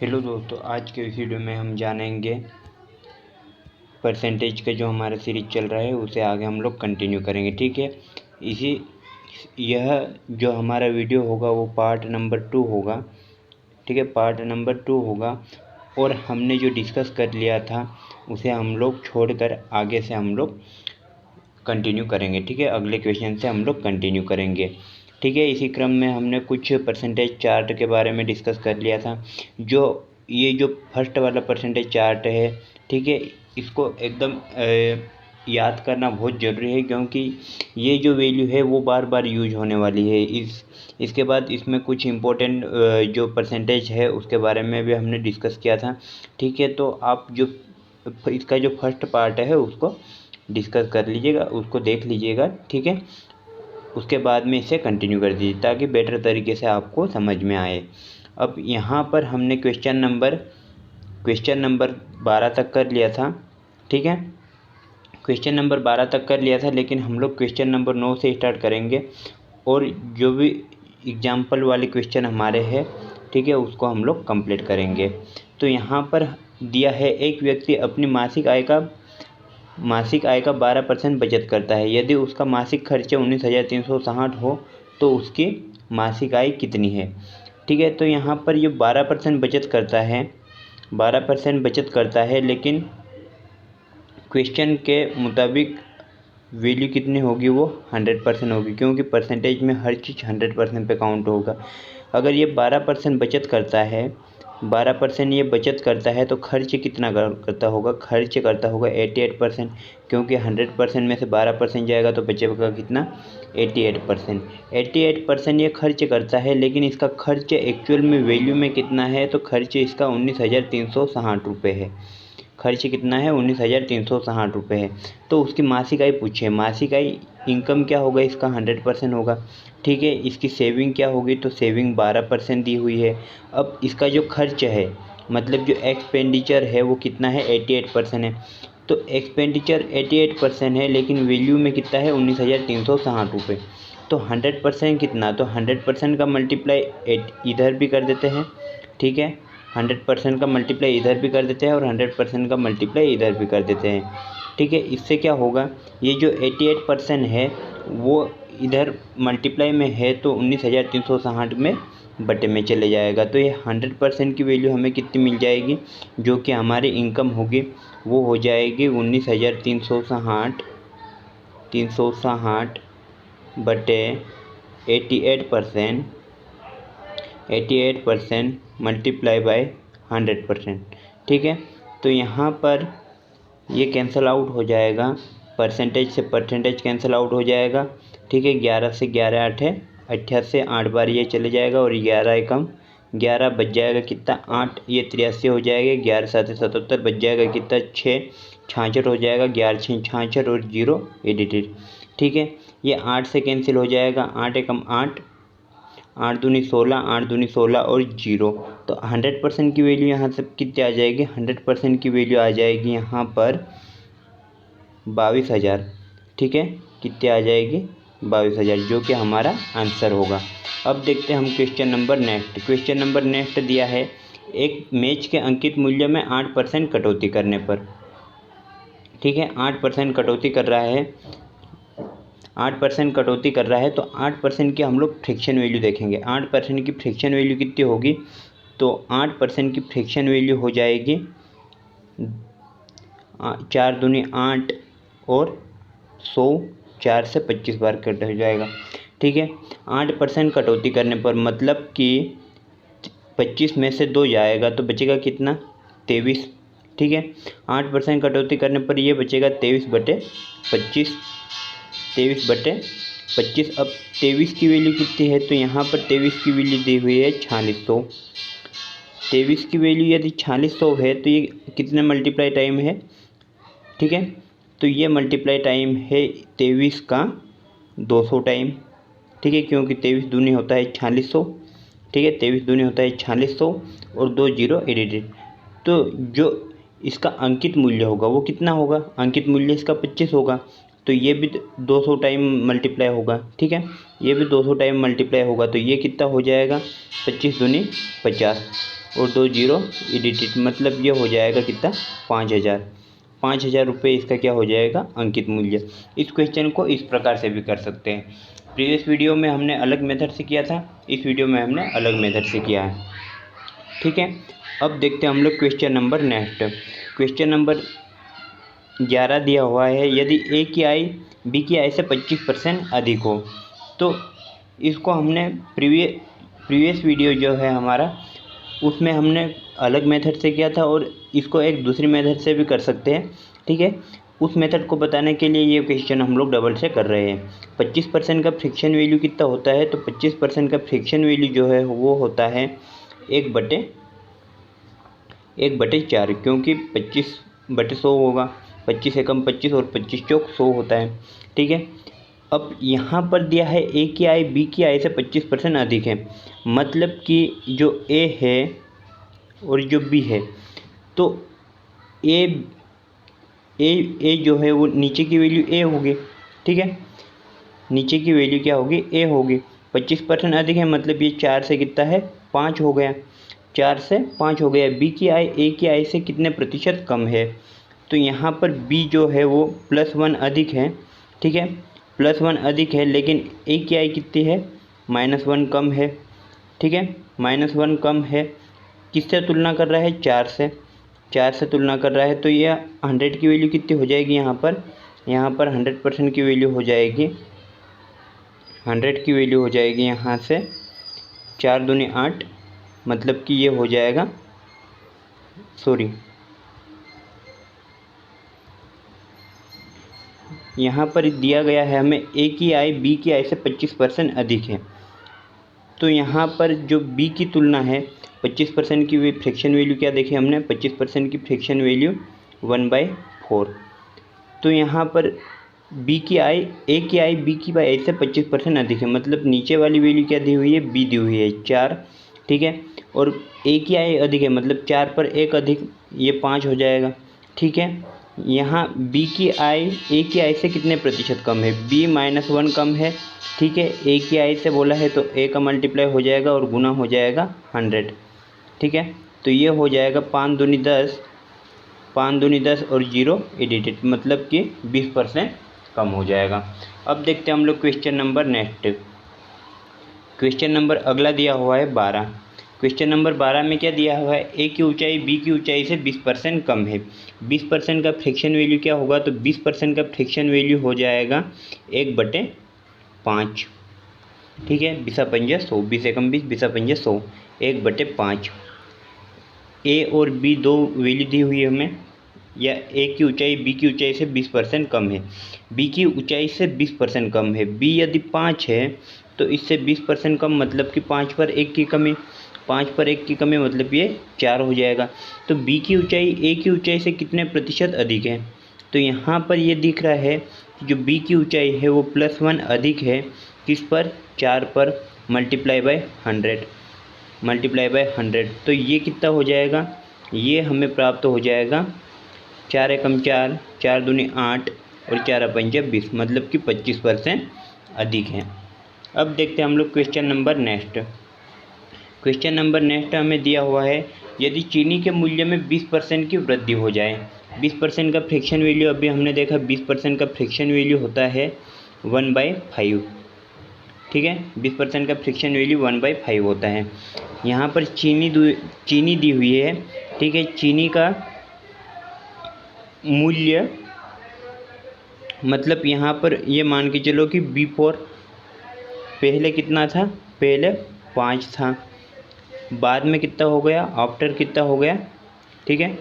Hello दोस्तों, आज के इस वीडियो में हम जानेंगे परसेंटेज का जो हमारा सीरीज चल रहा है उसे आगे हम लोग कंटिन्यू करेंगे। ठीक है, यह जो हमारा वीडियो होगा वो पार्ट नंबर 2 होगा। ठीक है, पार्ट नंबर 2 होगा और हमने जो डिस्कस कर लिया था उसे हम लोग छोड़कर आगे से हम लोग कंटिन्यू करेंगे। ठीक है, अगले क्वेश्चन से हम लोग कंटिन्यू करेंगे। ठीक है, इसी क्रम में हमने कुछ परसेंटेज चार्ट के बारे में डिस्कस कर लिया था। ये जो फर्स्ट वाला परसेंटेज चार्ट है, ठीक है, इसको एकदम याद करना बहुत ज़रूरी है, क्योंकि ये जो वैल्यू है वो बार बार यूज होने वाली है। इसके बाद इसमें कुछ इम्पोर्टेंट जो परसेंटेज है उसके बारे में भी हमने डिस्कस किया था। ठीक है, तो आप जो इसका जो फर्स्ट पार्ट है उसको डिस्कस कर लीजिएगा, उसको देख लीजिएगा। ठीक है, उसके बाद में इसे कंटिन्यू कर दीजिए ताकि बेटर तरीके से आपको समझ में आए। अब यहाँ पर हमने क्वेश्चन नंबर 12 तक कर लिया था। ठीक है, क्वेश्चन नंबर 12 तक कर लिया था, लेकिन हम लोग क्वेश्चन नंबर 9 से स्टार्ट करेंगे और जो भी एग्जाम्पल वाले क्वेश्चन हमारे हैं, ठीक है, उसको हम लोग कंप्लीट करेंगे। तो यहाँ पर दिया है, एक व्यक्ति अपनी मासिक आय का 12% बचत करता है। यदि उसका मासिक खर्च 19,360 हो तो उसकी मासिक आय कितनी है। ठीक है, तो यहाँ पर ये 12% बचत करता है, लेकिन क्वेश्चन के मुताबिक वैल्यू कितनी होगी, वो 100% होगी, क्योंकि परसेंटेज में हर चीज़ 100% पे काउंट होगा। अगर ये 12% बचत करता है, 12% ये बचत करता है तो खर्च कितना करता होगा, खर्च करता होगा 88%, क्योंकि 100% में से 12% जाएगा तो बचेगा कितना, 88%। 88% ये खर्च करता है, लेकिन इसका खर्च एक्चुअल में वैल्यू में कितना है, तो खर्च इसका 19,360 रुपये है। खर्च कितना है, 19,360 रुपये है। तो उसकी मासिक आय पूछे, मासिक आय इनकम क्या होगा इसका, 100% होगा। ठीक है, इसकी सेविंग क्या होगी, तो सेविंग 12% दी हुई है। अब इसका जो खर्च है, मतलब जो एक्सपेंडिचर है वो कितना है, 88% है। तो एक्सपेंडिचर 88% है, लेकिन वैल्यू में कितना है, 19,360 रुपये। तो 100% कितना, तो 100% का मल्टीप्लाई इधर भी कर देते हैं। ठीक है, 100% का मल्टीप्लाई इधर भी कर देते हैं और 100% का मल्टीप्लाई इधर भी कर देते हैं। ठीक है, इससे क्या होगा, ये जो 88% है वो इधर मल्टीप्लाई में है तो 19,360 में बटे में चले जाएगा। तो ये 100% की वैल्यू हमें कितनी मिल जाएगी, जो कि हमारी इनकम होगी वो हो जाएगी 19,360 बटे 88% मल्टीप्लाई बाय 100%। ठीक है, तो यहाँ पर ये कैंसिल आउट हो जाएगा, परसेंटेज से परसेंटेज कैंसिल आउट हो जाएगा। ठीक है, 11 से 11 आठ है, 88 से 8 बार ये चले जाएगा और 11 एकम 11 बच जाएगा कितना, 8, ये 83 हो जाएगा, 11 7 77 बच जाएगा कितना, 6 66 हो जाएगा, 11 6 66 और 0 एडिटेड। ठीक है, ये 8 से कैंसिल हो जाएगा, 8 एकम 8, 8 दूनी 16, 8 दूनी 16 और 0। तो 100% की वैल्यू यहाँ से कितनी आ जाएगी, 100% की वैल्यू आ जाएगी यहाँ पर 22,000। ठीक है, कितनी आ जाएगी, 22,000, जो कि हमारा आंसर होगा। अब देखते हैं हम क्वेश्चन नंबर नेक्स्ट दिया है, एक मैच के अंकित मूल्य में 8% कटौती करने पर। ठीक है, 8% कटौती कर रहा है, 8% कटौती कर रहा है, तो 8% की हम लोग फ्रैक्शन वैल्यू देखेंगे। 8% की फ्रैक्शन वैल्यू कितनी होगी, तो 8% की फ्रैक्शन वैल्यू हो जाएगी 4 दूनी 8 और 100, 4 से 25 बार कट हो जाएगा। ठीक है, 8% कटौती करने पर मतलब कि 25 में से 2 जाएगा तो बचेगा कितना, 23। ठीक है, 8% कटौती करने पर ये बचेगा 23 बटे 25, 23 बटे 25। अब 23 की वैल्यू कितनी है, तो यहाँ पर 23 की वैल्यू दी हुई है 4600। 23 की वैल्यू यदि 4600 है तो ये कितने मल्टीप्लाई टाइम है। ठीक है, तो ये मल्टीप्लाई टाइम है 23 का 200 टाइम। ठीक है, क्योंकि 23 दूनी होता है 4600। ठीक है, 23 दूनी होता है 4600 और 2 0 एडिटेड। तो जो इसका अंकित मूल्य होगा वो कितना होगा, अंकित मूल्य इसका 25 होगा, तो ये भी 200 टाइम मल्टीप्लाई होगा। ठीक है, ये भी 200 टाइम मल्टीप्लाई होगा, तो ये कितना हो जाएगा, 25 दूनी 50। और 2 जीरो एडिटेड, मतलब ये हो जाएगा कितना 5000। 5000 रुपये इसका क्या हो जाएगा अंकित मूल्य। इस क्वेश्चन को इस प्रकार से भी कर सकते हैं। प्रीवियस वीडियो में हमने अलग मेथड से किया था, इस वीडियो में हमने अलग मेथड से किया है। ठीक है, अब देखते हैं हम लोग question number next. Question number 11 दिया हुआ है, यदि ए की आय बी की आय से 25% अधिक हो। तो इसको हमने प्रीवियस वीडियो जो है हमारा, उसमें हमने अलग मेथड से किया था और इसको एक दूसरी मेथड से भी कर सकते हैं। ठीक है, उस मेथड को बताने के लिए ये क्वेश्चन हम लोग डबल से कर रहे हैं। 25% का फ्रिक्शन वैल्यू कितना होता है, तो 25% का फ्रिक्शन वैल्यू जो है वो होता है 1/4, क्योंकि 25/100 होगा। 25 एकम 25 और 25 चौक 100 होता है। ठीक है, अब यहाँ पर दिया है ए की आय बी की आय से 25% अधिक है, मतलब कि जो ए है और जो बी है, तो ए जो है वो नीचे की वैल्यू ए होगी। ठीक है, नीचे की वैल्यू क्या होगी ए होगी। 25% अधिक है, मतलब ये 4 से कितना है 5 हो गया, 4 से 5 हो गया। बी की आय ए की आय से कितने प्रतिशत कम है, तो यहाँ पर बी जो है वो +1 अधिक है। ठीक है, +1 अधिक है, लेकिन ए की आय कितनी है -1 कम है। ठीक है, -1 कम है, किससे तुलना कर रहा है 4 से तुलना कर रहा है। तो यह 100 की वैल्यू कितनी हो जाएगी यहाँ पर 100% की वैल्यू हो जाएगी, 100 की वैल्यू हो जाएगी यहाँ से 4 दूनी 8, मतलब कि ये हो जाएगा, यहाँ पर दिया गया है हमें ए की आय बी की आय से 25% अधिक है। तो यहाँ पर जो बी की तुलना है 25% की फ्रिक्शन वैल्यू क्या देखी हमने, 25% की फ्रिक्शन वैल्यू 1/4। तो यहाँ पर बी की आय ए की आय बी की आय से 25% अधिक है, मतलब नीचे वाली वैल्यू क्या दी हुई है बी दी हुई है 4। ठीक है, और ए की आय अधिक है, मतलब 4 पर 1 अधिक, ये 5 हो जाएगा। ठीक है, यहाँ बी की आय ए की आय से कितने प्रतिशत कम है, बी -1 कम है। ठीक है, ए की आय से बोला है तो ए का मल्टीप्लाई हो जाएगा और गुना हो जाएगा 100। ठीक है, तो ये हो जाएगा 5 दूनी 10, 5 दूनी 10 और 0 एडिटेड, मतलब कि 20% कम हो जाएगा। अब देखते हैं हम लोग question number next. Question number अगला दिया हुआ है 12। क्वेश्चन नंबर 12 में क्या दिया हुआ है, ए की ऊंचाई बी की ऊंचाई से 20% कम है। 20% का फ्रिक्शन वैल्यू क्या होगा, तो 20% का फ्रिक्शन वैल्यू हो जाएगा 1/5। ठीक है, 20×100, 20 एकम 20, 20×100, 1/5। ए और बी दो वैल्यू दी हुई है हमें, या ए की ऊंचाई बी की ऊंचाई से 20% कम है, बी की ऊंचाई से 20% कम है। बी यदि 5 है तो इससे 20% कम, मतलब कि 5 पर 1 की कमी, 5 पर 1 की कमी मतलब ये 4 हो जाएगा। तो बी की ऊंचाई ए की ऊंचाई से कितने प्रतिशत अधिक है, तो यहाँ पर ये दिख रहा है कि जो बी की ऊंचाई है वो +1 अधिक है, किस पर 4 पर, ×100। तो ये कितना हो जाएगा, ये हमें प्राप्त हो जाएगा 4 एकम 4, 4 दूनी 8 और 4 पंजे 20, मतलब कि 25% अधिक है। अब देखते हैं हम लोग question number next. Question number next हमें दिया हुआ है, यदि चीनी के मूल्य में 20% की वृद्धि हो जाए। 20% का फ्रिक्शन वैल्यू अभी हमने देखा, 20% का फ्रिक्शन वैल्यू होता है 1/5। ठीक है, 20% का फ्रिक्शन वैल्यू 1/5 होता है। यहाँ पर चीनी दी हुई है। ठीक है, चीनी का मूल्य, मतलब यहाँ पर ये मान के चलो कि B4 पहले कितना था, पहले 5 था, बाद में कितना हो गया, आफ्टर कितना हो गया। ठीक है,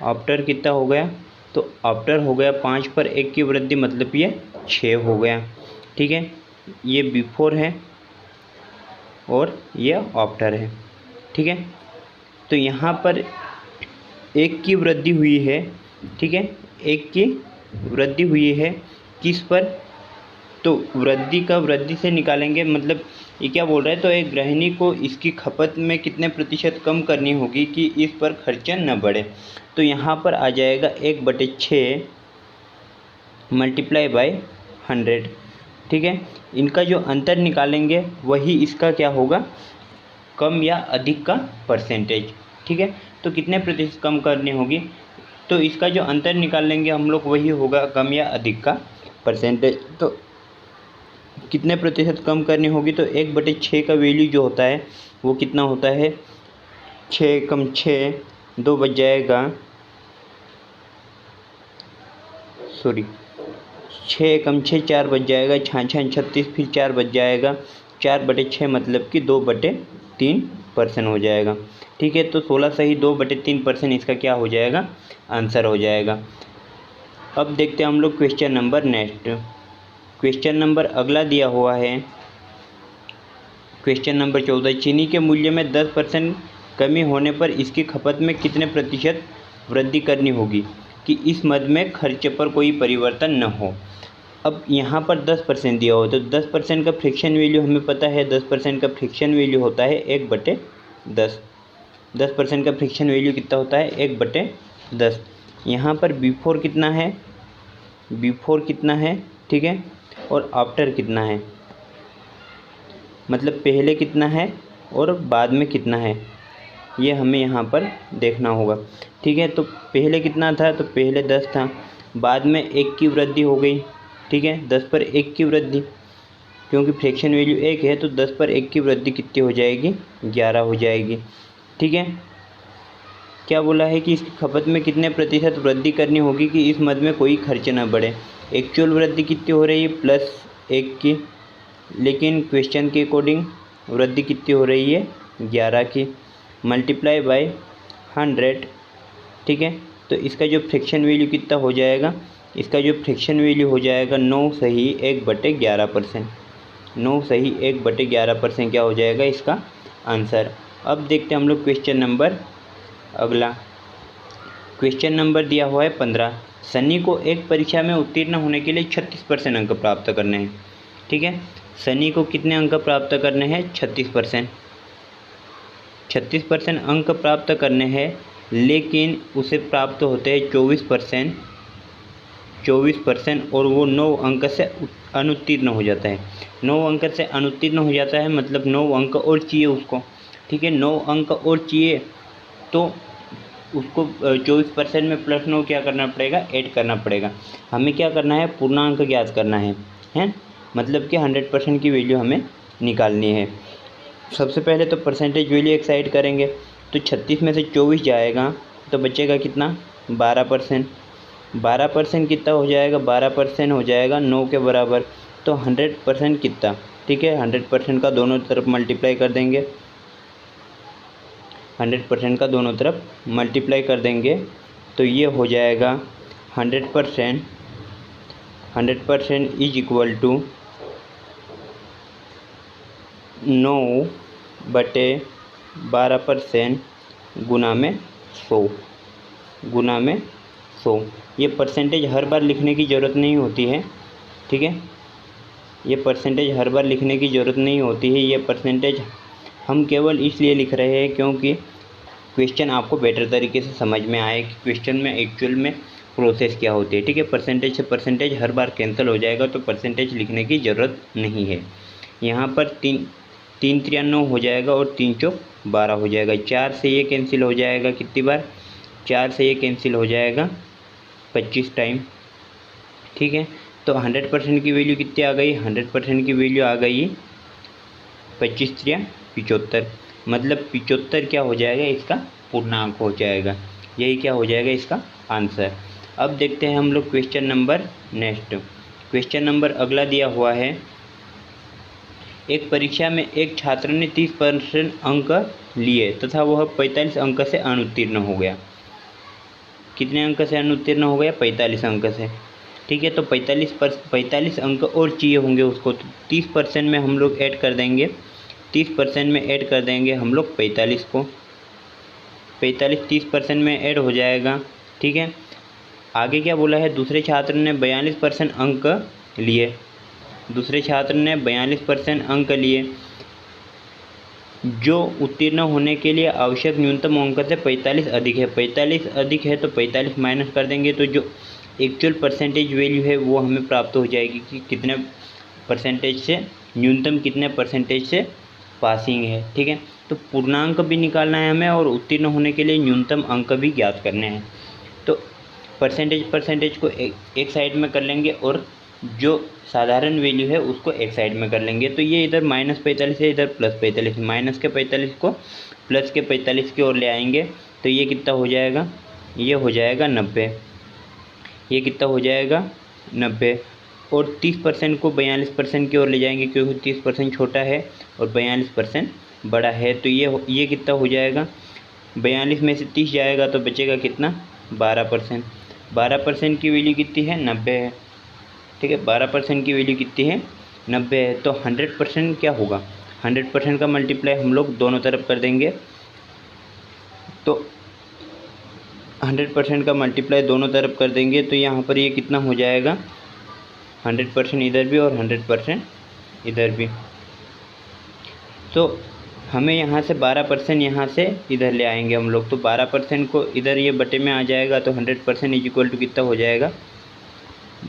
आफ्टर कितना हो गया, तो आफ्टर हो गया 5 पर 1 की वृद्धि, मतलब ये 6 हो गया। ठीक है, ये B4 है और ये आफ्टर है। ठीक है, तो यहाँ पर 1 की वृद्धि हुई है। ठीक है, 1 की वृद्धि हुई है किस पर, तो वृद्धि से निकालेंगे, मतलब ये क्या बोल रहा है, तो एक गृहिणी को इसकी खपत में कितने प्रतिशत कम करनी होगी कि इस पर खर्चा न बढ़े। तो यहाँ पर आ जाएगा 1/6 × 100। ठीक है, इनका जो अंतर निकालेंगे वही इसका क्या होगा, कम या अधिक का परसेंटेज, ठीक है। तो कितने प्रतिशत कम करनी होगी, तो इसका जो अंतर निकाल लेंगे हम लोग वही होगा कम या अधिक का परसेंटेज। तो कितने प्रतिशत कम करनी होगी, तो 1/6 का वैल्यू जो होता है वो कितना होता है, 6 कम 6 2 बच जाएगा, सॉरी 6 कम 6 4 बच जाएगा, 6 6 36 फिर 4 बच जाएगा, 4/6 मतलब कि 2/3% हो जाएगा, ठीक है। तो 16 सही 2/3% इसका क्या हो जाएगा, आंसर हो जाएगा। अब देखते हैं हम लोग question number next. Question number अगला दिया हुआ है क्वेश्चन नंबर 14, चीनी के मूल्य में 10% कमी होने पर इसकी खपत में कितने प्रतिशत वृद्धि करनी होगी कि इस मद में खर्चे पर कोई परिवर्तन न हो। अब यहाँ पर 10% दिया हो, तो 10% का फ्रिक्शन वैल्यू हमें पता है, 10% का फ्रिक्शन वैल्यू होता है 1/10। 10% का फ्रिक्शन वैल्यू कितना होता है, 1/10। यहाँ पर बिफोर कितना है, बिफोर कितना है, ठीक है, और आफ्टर कितना है, मतलब पहले कितना है और बाद में कितना है, ये हमें यहाँ पर देखना होगा, ठीक है। तो पहले कितना था, तो पहले 10 था, बाद में 1 की वृद्धि हो गई, ठीक है, 10 पर 1 की वृद्धि, क्योंकि फ्रैक्शन वैल्यू 1 है तो 10 पर 1 की वृद्धि कितनी हो जाएगी, 11 हो जाएगी, ठीक है। क्या बोला है कि इसकी खपत में कितने प्रतिशत वृद्धि करनी होगी कि इस मद में कोई खर्च न बढ़े। एक्चुअल वृद्धि कितनी हो रही है, +1 की, लेकिन क्वेश्चन के अकॉर्डिंग वृद्धि कितनी हो रही है, 11 की, मल्टीप्लाई बाय 100, ठीक है। तो इसका जो फ्रैक्शन वैल्यू कितना हो जाएगा, इसका जो फ्रैक्शन वैल्यू हो जाएगा 9 सही 1/11%, 9 सही 1/11% क्या हो जाएगा इसका आंसर। अब देखते हैं हम लोग क्वेश्चन नंबर अगला। क्वेश्चन नंबर दिया हुआ है 15, सनी को एक परीक्षा में उत्तीर्ण होने के लिए 36% अंक प्राप्त करने हैं, ठीक है। सनी को कितने अंक प्राप्त करने हैं, 36%, 36% अंक प्राप्त करने हैं, लेकिन उसे प्राप्त होते हैं 24%, और वो 9 अंक से अनुत्तीर्ण हो जाता है। 9 अंक से अनुत्तीर्ण हो जाता है मतलब 9 अंक और चाहिए उसको, ठीक है, 9 अंक और चाहिए, तो उसको 24% में +9 क्या करना पड़ेगा, ऐड करना पड़ेगा। हमें क्या करना है, पूर्णांक ज्ञात करना है, मतलब कि 100% की वैल्यू हमें निकालनी है। सबसे पहले तो परसेंटेज वैल्यू एक साइड करेंगे, तो 36 में से 24 जाएगा तो बचेगा कितना, 12%। 12% कितना हो जाएगा, 12% हो जाएगा 9 के बराबर, तो 100% कितना, ठीक है, 100% का दोनों तरफ मल्टीप्लाई कर देंगे, 100% का दोनों तरफ मल्टीप्लाई कर देंगे, तो ये हो जाएगा 100% इज इक्वल टू 9/12% गुना में 100, गुना में 100। ये परसेंटेज हर बार लिखने की ज़रूरत नहीं होती है, ठीक है, ये परसेंटेज हर बार लिखने की ज़रूरत नहीं होती है। ये परसेंटेज हम केवल इसलिए लिख रहे हैं क्योंकि क्वेश्चन आपको बेटर तरीके से समझ में आए कि क्वेश्चन में एक्चुअल में प्रोसेस क्या होती है, ठीक है। परसेंटेज से परसेंटेज हर बार कैंसिल हो जाएगा, तो परसेंटेज लिखने की ज़रूरत नहीं है। यहाँ पर 3 3 9 हो जाएगा और 3 चौक 12 हो जाएगा, 4 से ये कैंसिल हो जाएगा, कितनी बार, 4 से ये कैंसिल हो जाएगा 25 टाइम, ठीक है। तो 100% की वैल्यू कितनी आ गई, 100% की वैल्यू आ गई 25 3 75, मतलब 75 क्या हो जाएगा, इसका पूर्णांक हो जाएगा, यही क्या हो जाएगा इसका आंसर। अब देखते हैं हम लोग question number next. Question number अगला दिया हुआ है, एक परीक्षा में एक छात्र ने 30% अंक लिए तथा वह 45 अंक से अनुत्तीर्ण हो गया। कितने अंक से अनुत्तीर्ण हो गया, 45 अंक से, ठीक है। तो 45 अंक और चाहिए होंगे उसको, तो 30% में हम लोग ऐड कर देंगे, 30% में ऐड कर देंगे हम लोग 45 को, 45 30% में ऐड हो जाएगा, ठीक है। आगे क्या बोला है, दूसरे छात्र ने 42% अंक लिए, दूसरे छात्र ने 42% अंक लिए, जो उत्तीर्ण होने के लिए आवश्यक न्यूनतम अंक से 45 अधिक है। 45 अधिक है तो 45 माइनस कर देंगे, तो जो एक्चुअल परसेंटेज वैल्यू है वो हमें प्राप्त हो जाएगी कि कितने परसेंटेज से, न्यूनतम कितने परसेंटेज से पासिंग है, ठीक है। तो पूर्णांक भी निकालना है हमें और उत्तीर्ण होने के लिए न्यूनतम अंक भी ज्ञात करने हैं। तो परसेंटेज को एक साइड में कर लेंगे और जो साधारण वैल्यू है उसको एक साइड में कर लेंगे। तो ये इधर -45 है, इधर +45, माइनस के 45 को प्लस के 45 की ओर ले आएंगे। तो ये कितना हो जाएगा, ये हो जाएगा 90। ये कितना हो जाएगा 90। और 30% को 42% की ओर ले जाएंगे, क्योंकि 30% छोटा है और 42% बड़ा है। तो ये कितना हो जाएगा, 42 में से 30 जाएगा तो बचेगा कितना, 12%। 12% की वैल्यू कितनी है, 90 है। ठीक है, 12% की वैल्यू कितनी है, 90 है। तो 100% क्या होगा, 100% का मल्टीप्लाई हम लोग दोनों तरफ कर देंगे। तो 100% का मल्टीप्लाई दोनों तरफ कर देंगे तो यहाँ पर ये कितना हो जाएगा, 100% इधर भी और 100% इधर भी। तो हमें यहाँ से 12% यहाँ से इधर ले आएंगे हम लोग। तो 12% को इधर ये बटे में आ जाएगा। तो 100% इज इक्वल टू कितना हो जाएगा,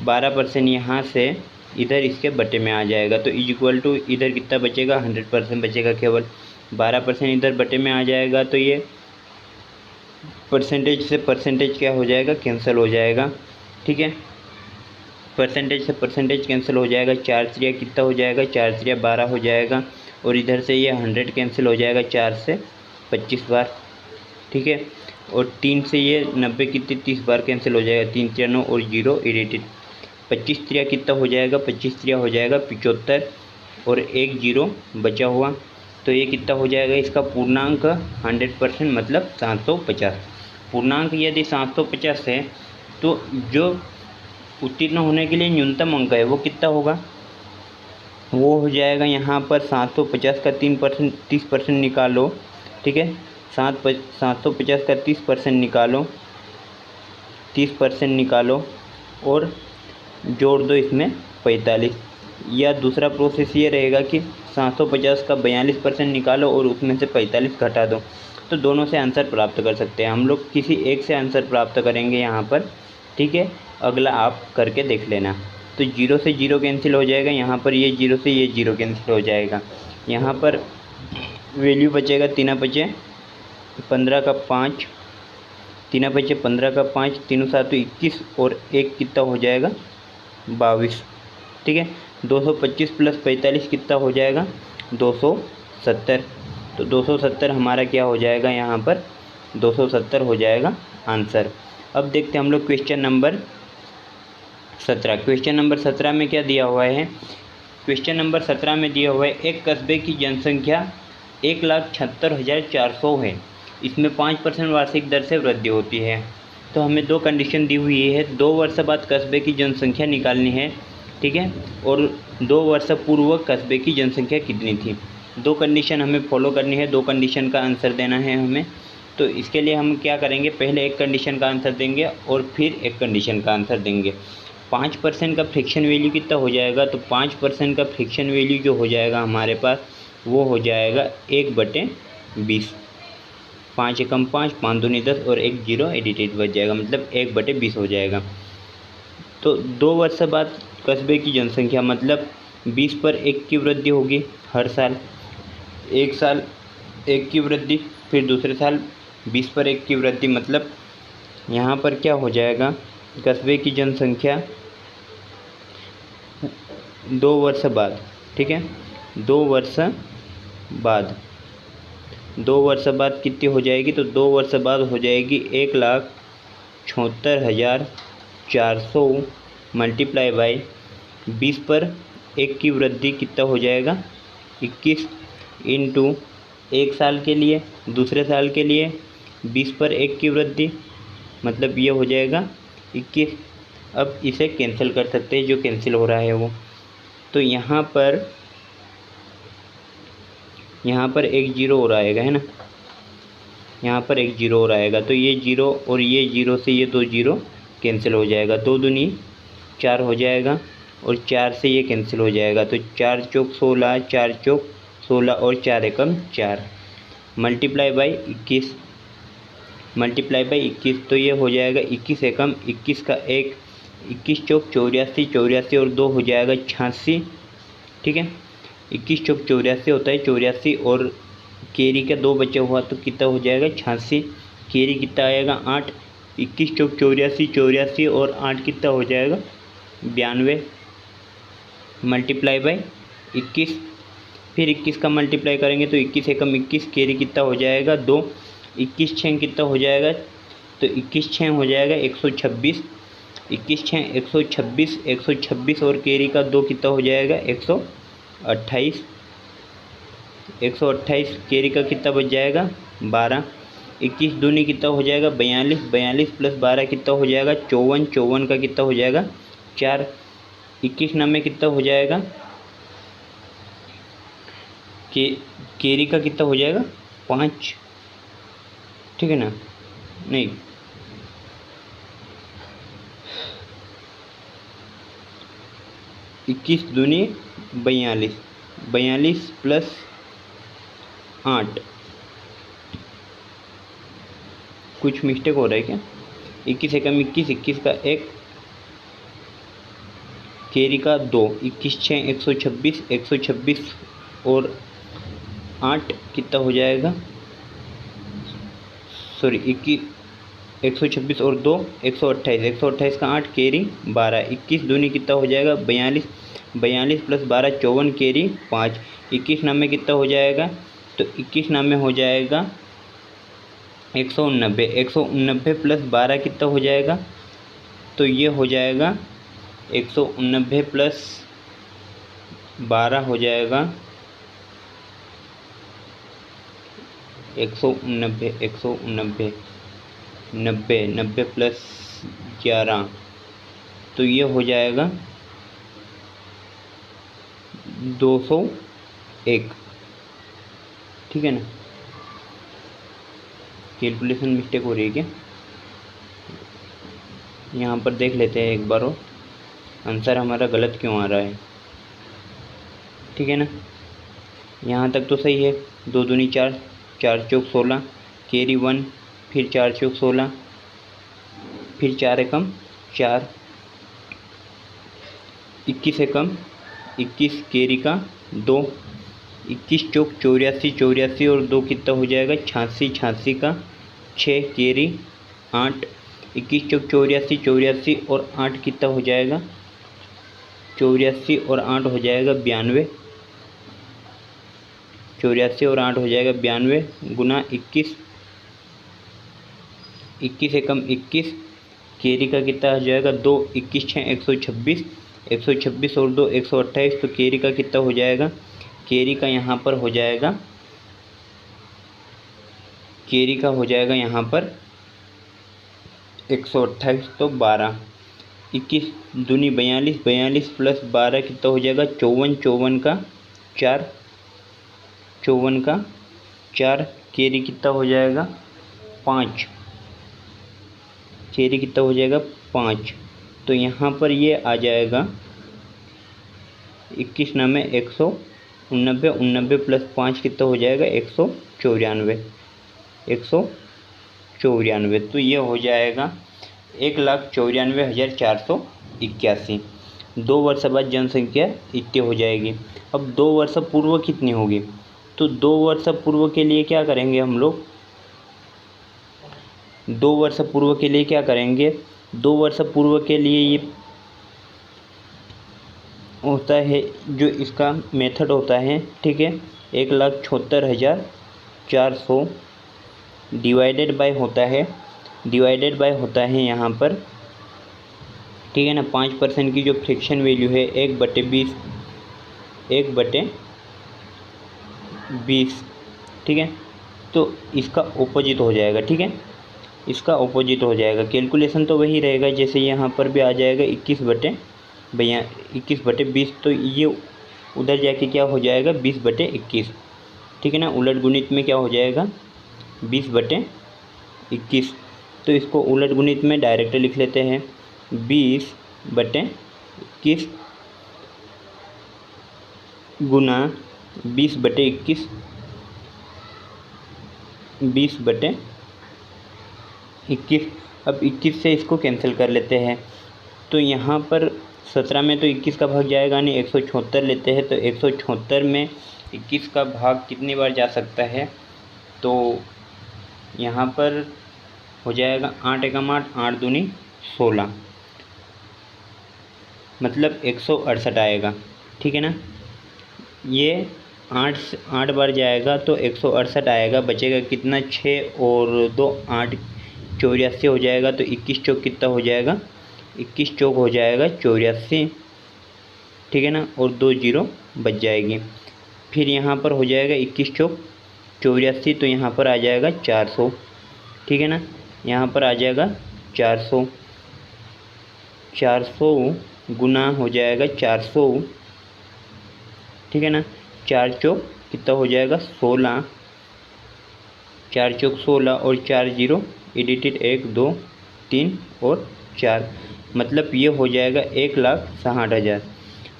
12% यहाँ से इधर इसके बटे में आ जाएगा। तो इज इक्वल टू इधर कितना बचेगा, 100% बचेगा केवल। 12% इधर बटे में आ जाएगा तो ये परसेंटेज से परसेंटेज क्या हो जाएगा, कैंसिल हो जाएगा। ठीक है, परसेंटेज से परसेंटेज कैंसिल हो जाएगा। 4 3 कितना हो जाएगा, 4 3 12 हो जाएगा। और इधर से ये 100 कैंसिल हो जाएगा 4 से 25 बार। ठीक है, और 3 से ये 90 कितनी 30 बार कैंसिल हो जाएगा। 3 3 9 और 0 एडिटेड। 25 3 कितना हो जाएगा, 25 3 हो जाएगा 75 और 1 0 बचा हुआ। तो ये कितना हो जाएगा, इसका पूर्णांक 100% मतलब 750। पूर्णांक यदि 750 है तो जो उत्तीर्ण होने के लिए न्यूनतम अंक है वो कितना होगा, वो हो जाएगा यहाँ पर 750 का 30% निकालो। ठीक है, 750 का 30% निकालो, 30% निकालो और जोड़ दो इसमें 45। या दूसरा प्रोसेस ये रहेगा कि 750 का 42% निकालो और उसमें से 45 घटा दो। तो दोनों से आंसर प्राप्त कर सकते हैं हम लोग, किसी एक से आंसर प्राप्त करेंगे यहाँ पर। ठीक है, अगला आप करके देख लेना। तो 0 से 0 कैंसिल हो जाएगा, यहाँ पर ये 0 से ये 0 कैंसिल हो जाएगा। यहाँ पर वैल्यू बचेगा 3 बचे 15 का 5, 3 बचे 15 का 5, 3 7 21 और 1 कितना हो जाएगा 22। ठीक है, 225 + 45 कितना हो जाएगा 270। तो 270 हमारा क्या हो जाएगा, यहाँ पर 270 हो जाएगा आंसर। अब देखते हैं हम लोग क्वेश्चन नंबर 17। क्वेश्चन नंबर 17 में क्या दिया हुआ है, क्वेश्चन नंबर 17 में दिया हुआ है एक कस्बे की जनसंख्या 1,76,400 है, इसमें 5% वार्षिक दर से वृद्धि होती है। तो हमें दो कंडीशन दी हुई है, 2 वर्ष बाद कस्बे की जनसंख्या निकालनी है। ठीक है, और 2 वर्ष पूर्व कस्बे की जनसंख्या कितनी थी। दो कंडीशन हमें फॉलो करनी है, दो कंडीशन का आंसर देना है हमें। तो इसके लिए हम क्या करेंगे, पहले एक कंडीशन का आंसर देंगे और फिर एक कंडीशन का आंसर देंगे। 5% का फ्रिक्शन वैल्यू कितना हो जाएगा, तो 5% का फ्रिक्शन वैल्यू जो हो जाएगा हमारे पास वो हो जाएगा 1/20। 5 एकम 5, 5 दूनी 10 और 1 0 एडिटेड बच जाएगा, मतलब 1/20 हो जाएगा। तो 2 वर्ष बाद कस्बे की जनसंख्या मतलब 20 पर 1 की वृद्धि होगी हर साल। एक साल 1 की वृद्धि, फिर दूसरे साल 20 पर 1 की वृद्धि, मतलब यहाँ पर क्या हो जाएगा, कस्बे की जनसंख्या 2 वर्ष बाद। ठीक है, 2 वर्ष बाद कितनी हो जाएगी, तो 2 वर्ष बाद हो जाएगी 1,76,400 मल्टीप्लाई बाई 20 पर 1 की वृद्धि कितना हो जाएगा 21 इंटू 1 साल के लिए, दूसरे साल के लिए 20 पर 1 की वृद्धि, मतलब ये हो जाएगा 21। अब इसे कैंसिल कर सकते हैं, जो कैंसिल हो रहा है वो। तो यहाँ पर 1 0 और आएगा, है ना, यहाँ पर 1 0 और आएगा। तो ये 0 और ये 0 से ये 2 0 कैंसिल हो जाएगा, 2 दूनी 4 हो जाएगा और 4 से ये कैंसिल हो जाएगा। तो 4 चौक 16, 4 चौक 16 और 4 एकम 4 मल्टीप्लाई बाई 21, तो ये हो जाएगा 21 एकम 21 का 1, 21 चौक 84, 84 और 2 हो जाएगा 86। ठीक है, 21 चौक 84 होता है, 84 और केरी का 2 बचा हुआ तो कितना हो जाएगा 86। केरी कितना आएगा 8, 21 चौक 84, 84 और 8 कितना हो जाएगा 92 मल्टीप्लाई बाई 21। फिर 21 का मल्टीप्लाई करेंगे तो 21 एकम 21, केरी कितना हो जाएगा 2, 21 छः कितना हो जाएगा, तो 21 छः हो जाएगा 126, 21 छः 126, 126 और केरी का 2 कितना हो जाएगा 128, 128 केरी का कितना बच जाएगा 12, 21 दूनी कितना हो जाएगा 42, 42 प्लस 12 कितना हो जाएगा 54, 54 का कितना हो जाएगा 4, 21 नंबर कितना हो जाएगा केरी का कितना हो जाएगा 5, ठीक है ना, नहीं 21 दूनी 42, 42 प्लस 8, कुछ मिस्टेक हो रहा है क्या, 21 एकम 21, 21 का 1, केरी का 2, 21 छः 126, 126 और 8 कितना हो जाएगा, सॉरी 21 126 और 2 128, 128 का 8 केरी 12, 21 दूनी कितना हो जाएगा 42, 42 प्लस 12 54 केरी 5, 21 नाम में कितना हो जाएगा, तो 21 नाम में हो जाएगा 189, 189 प्लस 12 कितना हो जाएगा, तो ये हो जाएगा 189 प्लस 12 हो जाएगा 189, 189 90, 90 प्लस 11 तो ये हो जाएगा 201, ठीक है ना। कैलकुलेशन मिस्टेक हो रही है क्या, यहाँ पर देख लेते हैं एक बार और आंसर हमारा गलत क्यों आ रहा है, ठीक है ना। यहाँ तक तो सही है, 2 दूनी 4, 4 चौक 16, केरी 1, फिर 4 चौक 16, फिर 4 एकम 4, 21 एकम 21 केरी का 2, 21 चौक 84, 84 और 2 कितना हो जाएगा 86, 86 का 6 केरी 8, 21 चौक 84, 84 और 8 कितना हो जाएगा 84 और 8 हो जाएगा 92, 84 और 8 हो जाएगा 92 गुना 21, 21 एकम 21 केरी का कितना हो जाएगा 2, 21 छः 126, 126 और 2 128 तो केरी का कितना हो जाएगा, केरी का यहाँ पर हो जाएगा, केरी का हो जाएगा यहाँ पर 128 तो 12, 21 दूनी 42, 42 प्लस 12 कितना हो जाएगा 54, 54 का 4, 54 का 4, केरी कितना हो जाएगा 5, केरी कितना हो जाएगा 5, तो यहाँ पर ये आ जाएगा 21 नाम में 189, 89 प्लस 5 कितना हो जाएगा 194, 194 तो ये हो जाएगा 1,94,481। 2 वर्ष बाद जनसंख्या इतनी हो जाएगी। अब 2 वर्ष पूर्व कितनी होगी, तो 2 वर्ष पूर्व के लिए क्या करेंगे हम लोग, 2 वर्ष पूर्व के लिए क्या करेंगे, 2 वर्ष पूर्व के लिए ये होता है जो इसका मेथड होता है, ठीक है, 1,76,400 डिवाइडेड बाय होता है यहाँ पर, ठीक है ना, 5% की जो फ्रिक्शन वैल्यू है 1/20, 1/20, ठीक है, तो इसका ऑपोजिट हो जाएगा, ठीक है, इसका ऑपोजिट हो जाएगा। कैलकुलेशन तो वही रहेगा जैसे यहाँ पर भी आ जाएगा 21/20, तो ये उधर जाके क्या हो जाएगा 20/21, ठीक है ना। उलट गुणित में क्या हो जाएगा 20/21, तो इसको उलट गुणित में डायरेक्ट लिख लेते हैं 20/21 गुना 20/21, 20/21। अब 21 से इसको कैंसिल कर लेते हैं, तो यहाँ पर 17 में तो 21 का भाग जाएगा नहीं, 176 लेते हैं, तो 176 में 21 का भाग कितनी बार जा सकता है, तो यहाँ पर हो जाएगा 8 एकम 8, 8 दूनी 16, मतलब 168 आएगा। ठीक है ना, ये 8 बार जाएगा तो 168 आएगा। बचेगा कितना, 6 और 2 8, 84 हो जाएगा। तो 21 चौक कितना हो जाएगा, 21 चौक हो जाएगा 84। ठीक है ना, और 2 जीरो बच जाएगी। फिर यहाँ पर हो जाएगा 21 चौक 84, तो यहाँ पर आ जाएगा 400। ठीक है ना, यहाँ पर आ जाएगा 400, 400 गुना हो जाएगा 400। ठीक है ना, 4 चौक कितना हो जाएगा 16, 4 चौक 16 और 4 जीरो एडिटेड 1 2 3 और 4, मतलब ये हो जाएगा 1,60,000।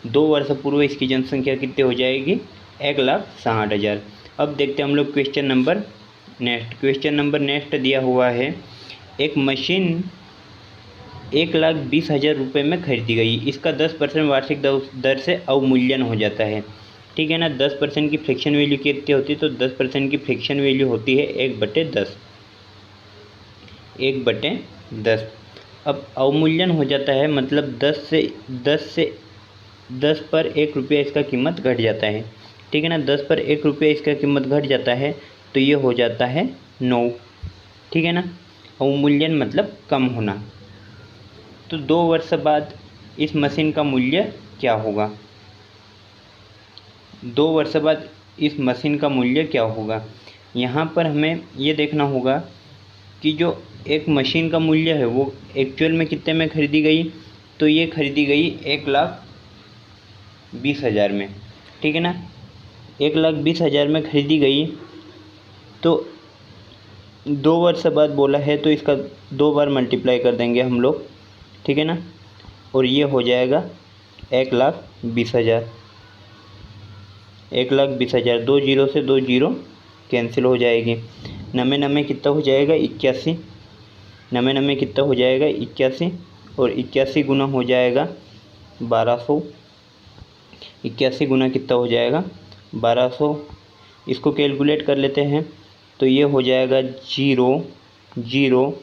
2 वर्ष पूर्व इसकी जनसंख्या कितनी हो जाएगी, 1,60,000। अब देखते हैं हम लोग question number next. Question number next दिया हुआ है, एक मशीन 1,20,000 रुपये में खरीदी गई, इसका 10% वार्षिक दर से अवमूल्यन हो जाता है। ठीक है ना, 10% की फ्रैक्शन वैल्यू कितनी होती है, तो 10% की फ्रैक्शन वैल्यू होती है 1/10, 1/10। अब अवमूल्यन हो जाता है, मतलब 10 पर 1 रुपया इसका कीमत घट जाता है। ठीक है ना, 10 पर 1 रुपया इसका कीमत घट जाता है, तो ये हो जाता है 9। ठीक है ना, अवमूल्यन मतलब कम होना। तो 2 वर्ष बाद इस मशीन का मूल्य क्या होगा, 2 वर्ष बाद इस मशीन का मूल्य क्या होगा। यहाँ पर हमें ये देखना होगा कि जो एक मशीन का मूल्य है वो एक्चुअल में कितने में खरीदी गई, तो ये खरीदी गई 1,20,000 में। ठीक है ना, 1,20,000 में खरीदी गई, तो 2 वर्ष बाद बोला है तो इसका 2 बार मल्टीप्लाई कर देंगे हम लोग। ठीक है ना, और ये हो जाएगा 1,20,000, 1,20,000। 2 जीरो से 2 जीरो कैंसिल हो जाएगी। नमे नमे कितना हो जाएगा 81, नमे नमे कितना हो जाएगा 81, और 81 गुना हो जाएगा 1200, 81 गुना कितना हो जाएगा 1200। इसको कैलकुलेट कर लेते हैं, तो ये हो जाएगा 0 0,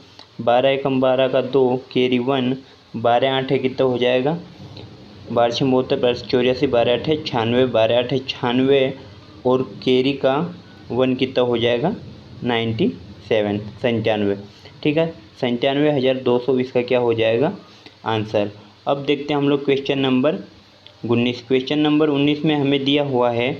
12 एकम 12 का 2 कैरी 1, 12 8 है कितना हो जाएगा 12 72 84, 12 8 96, 12 8 96 और कैरी का 1 कितना हो जाएगा 97, 97। ठीक है, 97,200 इसका क्या हो जाएगा आंसर। अब देखते हैं हम लोग क्वेश्चन नंबर 19। क्वेश्चन नंबर 19 में हमें दिया हुआ है,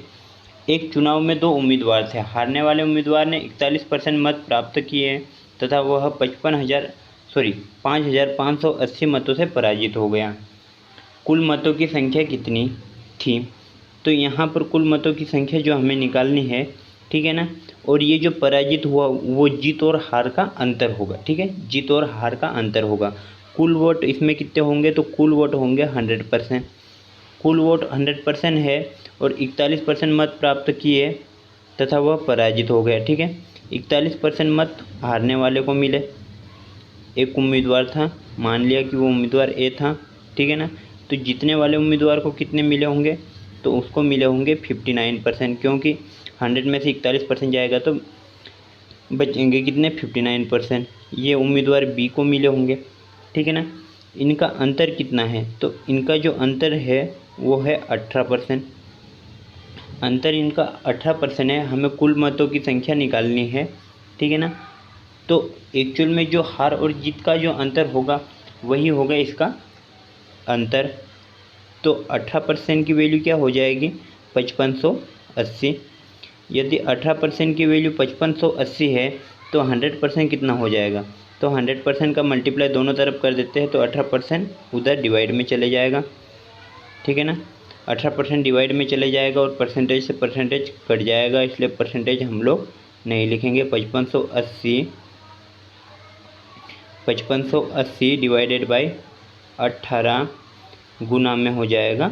एक चुनाव में 2 उम्मीदवार थे। हारने वाले उम्मीदवार ने 41% मत प्राप्त किए तथा वह 5,580 मतों से पराजित हो गया। कुल मतों की संख्या कितनी थी, तो यहाँ पर कुल मतों की संख्या जो हमें निकालनी है। ठीक है ना, और ये जो पराजित हुआ वो जीत और हार का अंतर होगा। ठीक है, जीत और हार का अंतर होगा। कुल वोट इसमें कितने होंगे, तो कुल वोट होंगे 100%, कुल वोट 100% है, और 41% मत प्राप्त किए तथा वह पराजित हो गया। ठीक है, 41% मत हारने वाले को मिले, एक उम्मीदवार था, मान लिया कि वो उम्मीदवार ए था। ठीक है ना, तो जीतने वाले उम्मीदवार को कितने मिले होंगे, तो उसको मिले होंगे 59%, क्योंकि 100 में से 41% जाएगा तो बचेंगे कितने 59%, ये उम्मीदवार बी को मिले होंगे। ठीक है ना, इनका अंतर कितना है, तो इनका जो अंतर है वो है 18%, अंतर इनका 18% है। हमें कुल मतों की संख्या निकालनी है। ठीक है ना, तो एक्चुअल में जो हार और जीत का जो अंतर होगा वही होगा इसका अंतर। तो 18% की वैल्यू क्या हो जाएगी 5580। यदि 18% की वैल्यू 5580 है तो 100% कितना हो जाएगा, तो 100% का मल्टीप्लाई दोनों तरफ कर देते हैं, तो 18% उधर डिवाइड में चले जाएगा। ठीक है ना, 18% डिवाइड में चले जाएगा और परसेंटेज से परसेंटेज कट जाएगा, इसलिए परसेंटेज हम लोग नहीं लिखेंगे। 5580 डिवाइडेड बाई 18 गुना में हो जाएगा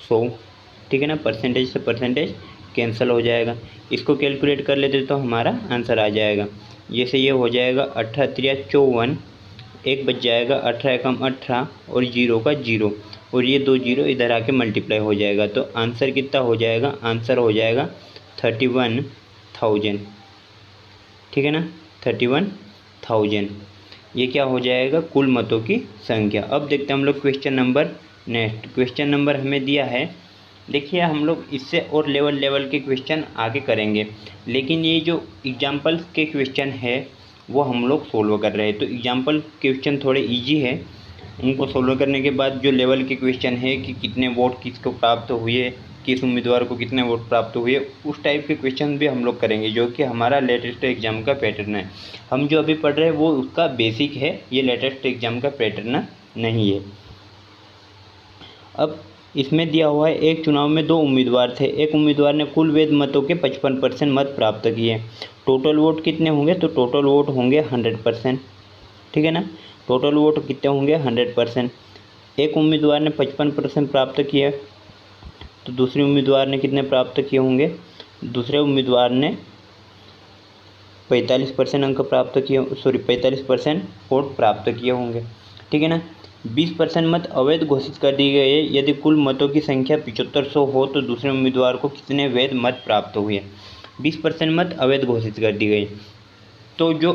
100। ठीक है ना, परसेंटेज से परसेंटेज कैंसिल हो जाएगा। इसको कैलकुलेट कर लेते तो हमारा आंसर आ जाएगा। जैसे ये हो जाएगा 18 3 54, एक बच जाएगा 18 एकम 18 और 0 का 0, और ये 2 जीरो इधर आके मल्टीप्लाई हो जाएगा। तो आंसर कितना हो जाएगा, आंसर हो जाएगा 31,000, ठीक है ना, 31,000। ये क्या हो जाएगा, कुल मतों की संख्या। अब देखते हैं हम लोग question number next. Question number हमें दिया है, देखिए हम लोग इससे और लेवल के क्वेश्चन आगे करेंगे, लेकिन ये जो एग्जाम्पल्स के क्वेश्चन है वो हम लोग सोल्व कर रहे हैं। तो एग्जाम्पल क्वेश्चन थोड़े इजी है, उनको सोल्व करने के बाद जो लेवल के क्वेश्चन है कि कितने वोट किसको प्राप्त हुए, किस उम्मीदवार को कितने वोट प्राप्त हुए, उस टाइप के क्वेश्चन भी हम लोग करेंगे, जो कि हमारा लेटेस्ट एग्जाम का पैटर्न है। हम जो अभी पढ़ रहे हैं वो उसका बेसिक है, ये लेटेस्ट एग्जाम का पैटर्न नहीं है। अब इसमें दिया हुआ है, एक चुनाव में 2 उम्मीदवार थे, एक उम्मीदवार ने कुल वैध मतों के 55% मत प्राप्त किए, टोटल वोट कितने होंगे, तो टोटल वोट होंगे 100%, ठीक है ना, टोटल वोट कितने होंगे 100%। एक उम्मीदवार ने 55% प्राप्त किए, तो दूसरे उम्मीदवार ने कितने प्राप्त किए होंगे, दूसरे उम्मीदवार ने 45% अंक प्राप्त किए, 45% वोट प्राप्त किए होंगे, ठीक है ना। 20% मत अवैध घोषित कर दिए गए, यदि कुल मतों की संख्या 7500 हो तो दूसरे उम्मीदवार को कितने वैध मत प्राप्त हुए। 20% मत अवैध घोषित कर दी गई, तो जो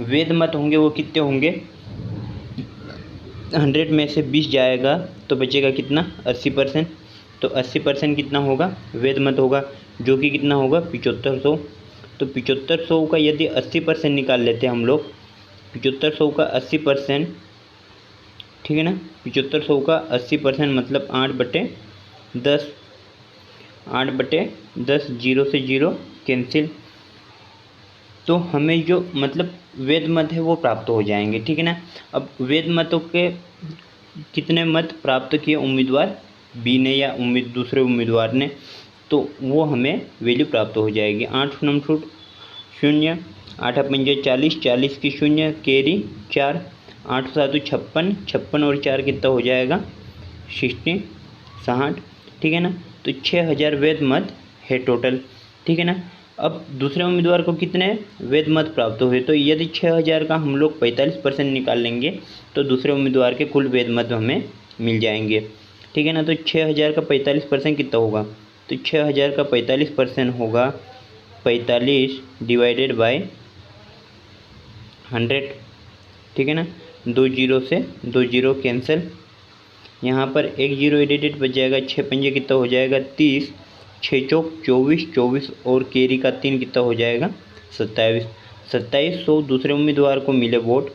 वैध मत होंगे वो कितने होंगे, 100 में से 20 जाएगा तो बचेगा कितना, 80%। तो 80% कितना होगा, वैध मत होगा, जो कि कितना होगा 7500। तो 7500 का यदि 80% निकाल लेते हैं हम लोग, 7500 का 80%, ठीक है ना, 7500 का 80% मतलब 8/10, 8/10, 0 से 0 कैंसिल। तो हमें जो मतलब वैध मत है वो प्राप्त हो जाएंगे, ठीक है ना। अब वैध मतों के कितने मत प्राप्त किए उम्मीदवार बी ने या दूसरे उम्मीदवार ने, तो वो हमें वैल्यू प्राप्त हो जाएगी। 8 9 0, 8 5 40, 40 की 0, कैरी 4, 8 7 56, 56 और 4 कितना हो जाएगा 60, ठीक है ना। तो 6000 वैध मत है टोटल, ठीक है ना। अब दूसरे उम्मीदवार को कितने वैध मत प्राप्त हुए, तो यदि 6000 का हम लोग 45% निकाल लेंगे तो दूसरे उम्मीदवार के कुल वैध मत हमें मिल जाएंगे, ठीक है ना। तो 6000 का 45% कितना होगा, तो 6000 का 45% होगा 45 डिवाइडेड बाय 100, ठीक है ना। 2 जीरो से 2 जीरो कैंसिल, यहाँ पर 1 जीरो एडिटेड बच जाएगा, 6 पंजे कितना हो जाएगा 30, 6 चौक 24, 24 और कैरी का 3 कितना हो जाएगा 27, 2700 दूसरे उम्मीदवार को मिले वोट,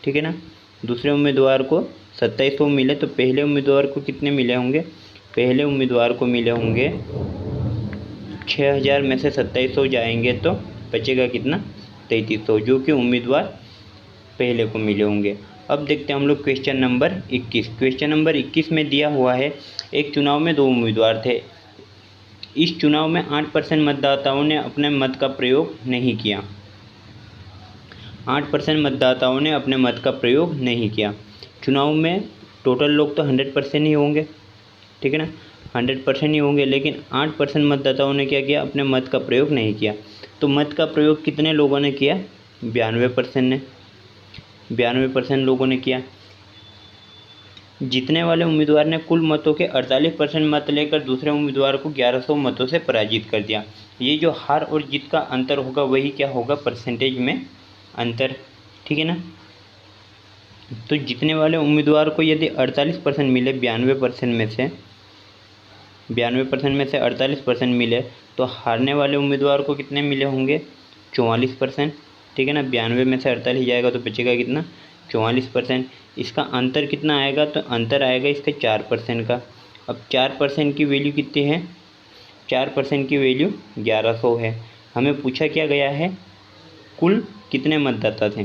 ठीक है ना। दूसरे उम्मीदवार को 2700 मिले, तो पहले उम्मीदवार को कितने मिले होंगे, पहले उम्मीदवार को मिले होंगे 6000 में से 2700 जाएंगे तो बचेगा कितना 3300, जो कि उम्मीदवार पहले को मिले होंगे। अब देखते हैं हम लोग क्वेश्चन नंबर 21। क्वेश्चन नंबर 21 में दिया हुआ है, एक चुनाव में 2 उम्मीदवार थे, इस चुनाव में 8% मतदाताओं ने अपने मत का प्रयोग नहीं किया, 8% मतदाताओं ने अपने मत का प्रयोग नहीं किया। चुनाव में टोटल लोग तो 100% ही होंगे, ठीक है ना, 100% ही होंगे, लेकिन 8% मतदाताओं ने क्या किया, अपने मत का प्रयोग नहीं किया। तो मत का प्रयोग कितने लोगों ने किया, 92% ने, 92% लोगों ने किया। जीतने वाले उम्मीदवार ने कुल मतों के 48% मत लेकर दूसरे उम्मीदवार को 1100 मतों से पराजित कर दिया। ये जो हार और जीत का अंतर होगा वही क्या होगा, परसेंटेज में अंतर, ठीक है ना। तो जीतने वाले उम्मीदवार को यदि 48% मिले 92% में से, 92% में से 48% मिले, तो हारने वाले उम्मीदवार को कितने मिले होंगे 44%, ठीक है ना। 92 में से 48 जाएगा तो बचेगा कितना 44%। इसका अंतर कितना आएगा, तो अंतर आएगा इसका 4% का। अब 4% की वैल्यू कितनी है, 4% की वैल्यू 1100 है। हमें पूछा क्या गया है, कुल कितने मतदाता थे,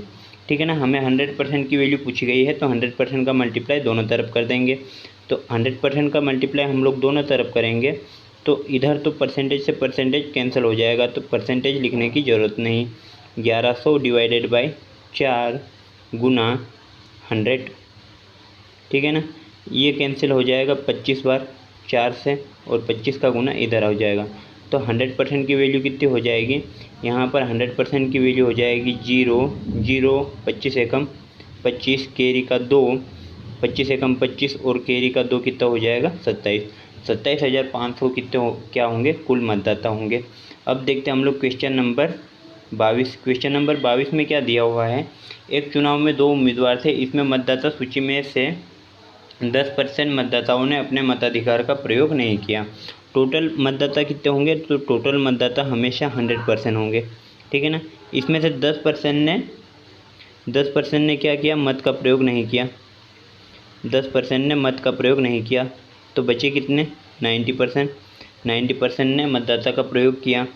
ठीक है ना। हमें 100% की वैल्यू पूछी गई है, तो 100% का मल्टीप्लाई दोनों तरफ कर देंगे। तो 100% का मल्टीप्लाई हम लोग दोनों तरफ करेंगे, तो इधर तो परसेंटेज से परसेंटेज कैंसिल हो जाएगा, तो परसेंटेज लिखने की ज़रूरत नहीं। 1100 डिवाइडेड बाई 4 गुना 100, ठीक है ना। ये कैंसिल हो जाएगा 25 बार 4 से, और 25 का गुना इधर हो जाएगा। तो 100% की वैल्यू कितनी हो जाएगी, यहाँ पर 100% की वैल्यू हो जाएगी 0 0, 25 एकम 25, कैरी का 2, 25 एकम 25 और कैरी का 2 कितना हो जाएगा 27। 27,500 कितने क्या होंगे कुल मतदाता होंगे। अब देखते हैं हम लोग क्वेश्चन नंबर 22। क्वेश्चन नंबर 22 में क्या दिया हुआ है, एक चुनाव में 2 उम्मीदवार थे, इसमें मतदाता सूची में से 10% मतदाताओं ने अपने मताधिकार का प्रयोग नहीं किया। टोटल मतदाता कितने होंगे, तो टोटल मतदाता हमेशा 100% होंगे, ठीक है ना। इसमें से 10% ने क्या किया, मत का प्रयोग नहीं किया। 10% ने मत का प्रयोग नहीं किया, तो बचे कितने 90%। 90% ने मतदाता का प्रयोग किया,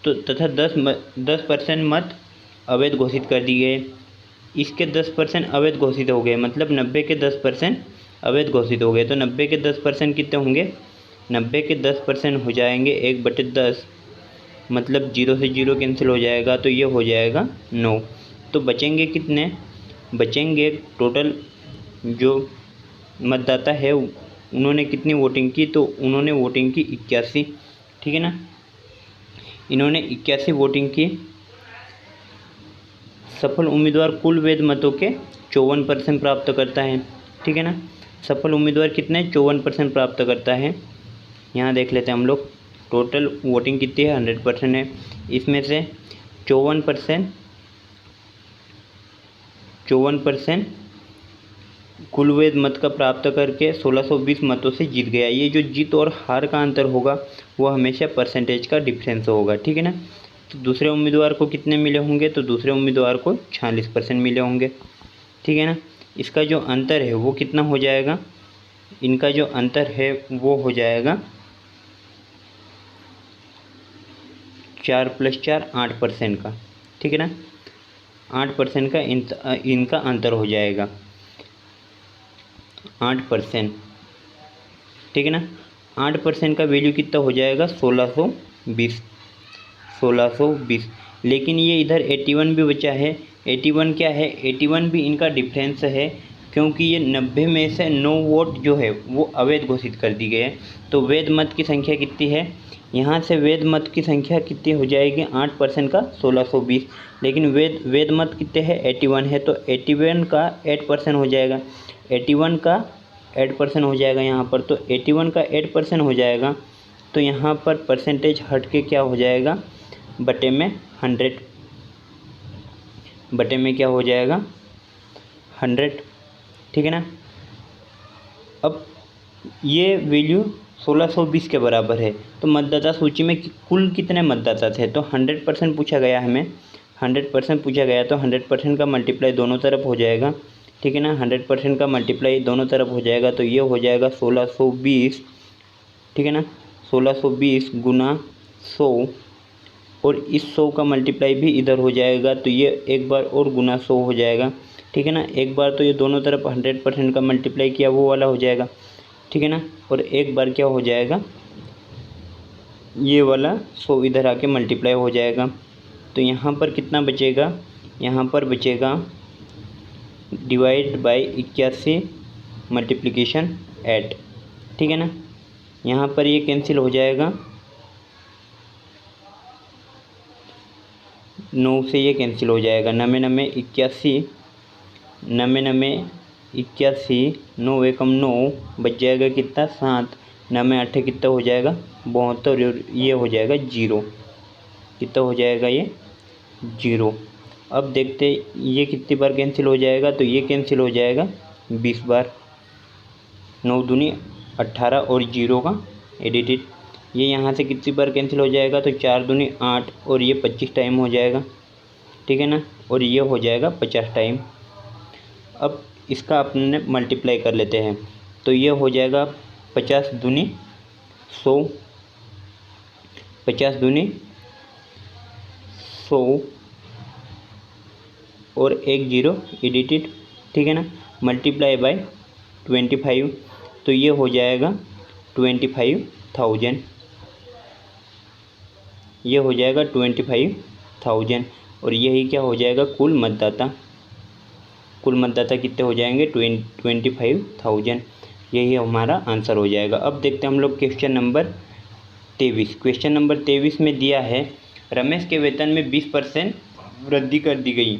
तो तथा 10% मत अवैध घोषित कर दिए गए। इसके 10% अवैध घोषित हो गए, मतलब 90 के 10% अवैध घोषित हो गए। तो 90 के 10% कितने होंगे, 90 के 10% हो जाएंगे 1/10, मतलब 0 से 0 कैंसिल हो जाएगा, तो ये हो जाएगा 9। तो बचेंगे कितने, बचेंगे टोटल जो मतदाता है उन्होंने कितनी वोटिंग की, तो उन्होंने वोटिंग की 81, ठीक है ना। इन्होंने 81 वोटिंग की। सफल उम्मीदवार कुल वैध मतों के 54% प्राप्त करता है, ठीक है ना। सफल उम्मीदवार कितने 54% प्राप्त करता है। यहाँ देख लेते हैं हम लोग, टोटल वोटिंग कितनी है 100% है, इसमें से 54% कुल वैध मत का प्राप्त करके 1620 मतों से जीत गया। ये जो जीत और हार का अंतर होगा वो हमेशा परसेंटेज का डिफरेंस होगा, ठीक है ना। तो दूसरे उम्मीदवार को कितने मिले होंगे, तो दूसरे उम्मीदवार को 46% मिले होंगे, ठीक है ना। इसका जो अंतर है वो कितना हो जाएगा, इनका जो अंतर है वो हो जाएगा 4 + 4 8% का, ठीक है ना। 8% का इनका अंतर हो जाएगा 8%, ठीक है ना। 8% का वैल्यू कितना हो जाएगा 1620। लेकिन ये इधर 81 भी बचा है। 81 क्या है, 81 भी इनका डिफरेंस है, क्योंकि ये 90 में से 9 वोट जो है वो अवैध घोषित कर दी गए हैं। तो वैध मत की संख्या कितनी है, यहाँ से वैध मत की संख्या कितनी हो जाएगी 8% का 1620, लेकिन वैध मत कितने हैं 81 है, तो 81 का 8% हो जाएगा। 81 का 8% हो जाएगा यहाँ पर, तो 81 का 8% हो जाएगा, तो यहाँ पर परसेंटेज हट के क्या हो जाएगा बटे में 100, बटे में क्या हो जाएगा 100, ठीक है ना। अब ये वैल्यू 1620 के बराबर है, तो मतदाता सूची में कुल कितने मतदाता थे, तो 100% पूछा गया हमें, 100% पूछा गया, तो 100% का मल्टीप्लाई दोनों तरफ हो जाएगा, ठीक है ना। 100% का मल्टीप्लाई दोनों तरफ हो जाएगा, तो ये हो जाएगा 1620, ठीक है ना। 1620 गुना 100, और इस 100 का मल्टीप्लाई भी इधर हो जाएगा, तो ये एक बार और गुना 100 हो जाएगा, ठीक है ना। एक बार तो ये दोनों तरफ 100% का मल्टीप्लाई किया वो वाला हो जाएगा, ठीक है ना। और एक बार क्या हो जाएगा, ये वाला 100 इधर आके मल्टीप्लाई हो जाएगा, तो यहाँ पर कितना बचेगा, यहाँ पर बचेगा डिवाइड बाई 81 मल्टीप्लिकेशन 8, ठीक है ना। यहाँ पर ये कैंसिल हो जाएगा, 9 से ये कैंसिल हो जाएगा, 9 9 81, 9 9 81, 9 एकम 9, बच जाएगा कितना 7, 9 8 कितना हो जाएगा 72, ये हो जाएगा 0, कितना हो जाएगा ये 0। अब देखते ये कितनी बार कैंसिल हो जाएगा, तो ये कैंसिल हो जाएगा 20 बार, 9 दूनी 18 और 0 का एडिटेड। ये यहाँ से कितनी बार कैंसिल हो जाएगा, तो 4 दूनी 8 और ये 25 टाइम हो जाएगा, ठीक है ना। और ये हो जाएगा 50 टाइम। अब इसका अपने मल्टीप्लाई कर लेते हैं, तो ये हो जाएगा 50 दूनी 100, 50 दूनी 100 और 1 0 एडिटेड, ठीक है ना। मल्टीप्लाई बाय 25, तो ये हो जाएगा 25,000, ये हो जाएगा 25,000, और यही क्या हो जाएगा कुल मतदाता। कुल मतदाता कितने हो जाएंगे 25,000, यही हमारा आंसर हो जाएगा। अब देखते हैं हम लोग क्वेश्चन नंबर 23। क्वेश्चन नंबर 23 में दिया है रमेश के वेतन में 20% वृद्धि कर दी गई।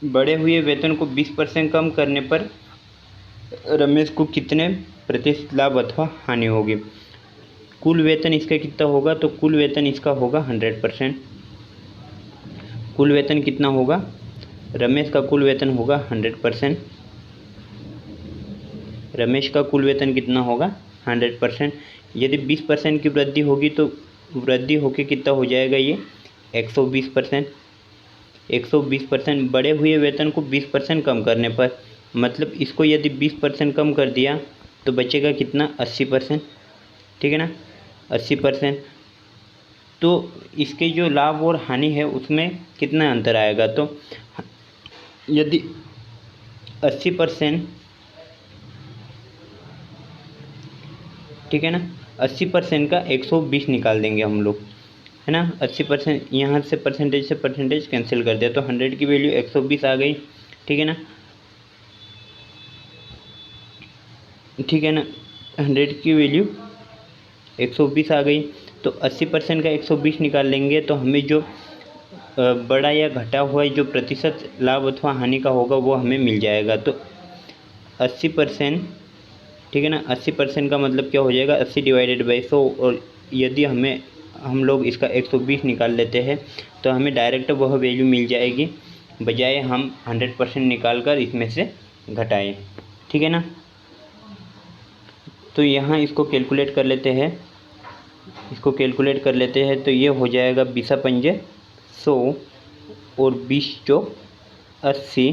बढ़े हुए वेतन को 20% कम करने पर रमेश को कितने प्रतिशत लाभ अथवा हानि होगी। कुल वेतन इसका कितना होगा, तो कुल वेतन इसका होगा 100%। कुल वेतन कितना होगा, रमेश का कुल वेतन होगा 100%। रमेश का कुल वेतन कितना होगा 100%। यदि 20% की वृद्धि होगी तो वृद्धि होकर कितना हो जाएगा ये 120%। 120% बढ़े हुए वेतन को 20% कम करने पर, मतलब इसको यदि 20% कम कर दिया तो बचेगा कितना 80%। ठीक है ना, 80%। तो इसके जो लाभ और हानि है उसमें कितना अंतर आएगा, तो यदि 80%, ठीक है ना, 80% का 120 निकाल देंगे हम लोग, है ना। 80%, यहाँ से परसेंटेज कैंसिल कर दिया तो 100 की वैल्यू 120 आ गई। ठीक है ना, ठीक है ना, 100 की वैल्यू 120 आ गई। तो 80% का 120 निकाल लेंगे तो हमें जो बड़ा या घटा हुआ जो प्रतिशत लाभ अथवा हानि का होगा वो हमें मिल जाएगा। तो 80%, ठीक है ना, 80% का मतलब क्या हो जाएगा 80 डिवाइडेड बाई 100। और यदि हम लोग इसका 120 निकाल लेते हैं तो हमें डायरेक्ट वह वैल्यू मिल जाएगी, बजाय हम 100% निकाल कर इसमें से घटाएं। ठीक है ना, तो यहाँ इसको कैलकुलेट कर लेते हैं, तो ये हो जाएगा 20 पंजे 100 और 20 चौक 80।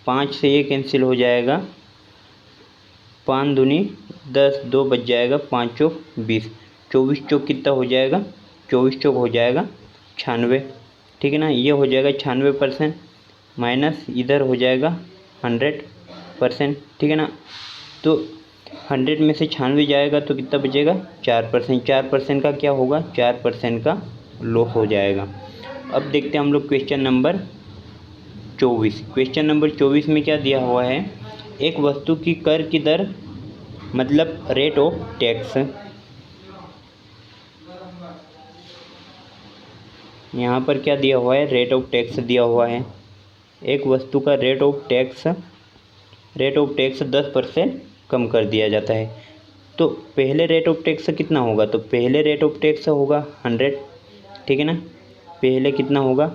5 से ये कैंसिल हो जाएगा, 5 दूनी 10, 2 बच जाएगा, 5 चौक 20, 24 चौक कितना हो जाएगा, 24 चौक हो जाएगा 96। ठीक है ना, ये हो जाएगा 96% माइनस इधर हो जाएगा 100%। ठीक है ना, तो 100 में से 96 जाएगा तो कितना बचेगा 4%। 4% का क्या होगा, 4% का लॉस हो जाएगा। अब देखते हैं हम लोग क्वेश्चन नंबर 24। क्वेश्चन नंबर 24 में क्या दिया हुआ है, एक वस्तु की कर की दर मतलब रेट ऑफ टैक्स, यहाँ पर क्या दिया हुआ है, रेट ऑफ टैक्स दिया हुआ है। एक वस्तु का रेट ऑफ टैक्स 10% कम कर दिया जाता है। तो पहले रेट ऑफ टैक्स कितना होगा, तो पहले रेट ऑफ टैक्स होगा 100। ठीक है ना, पहले कितना होगा,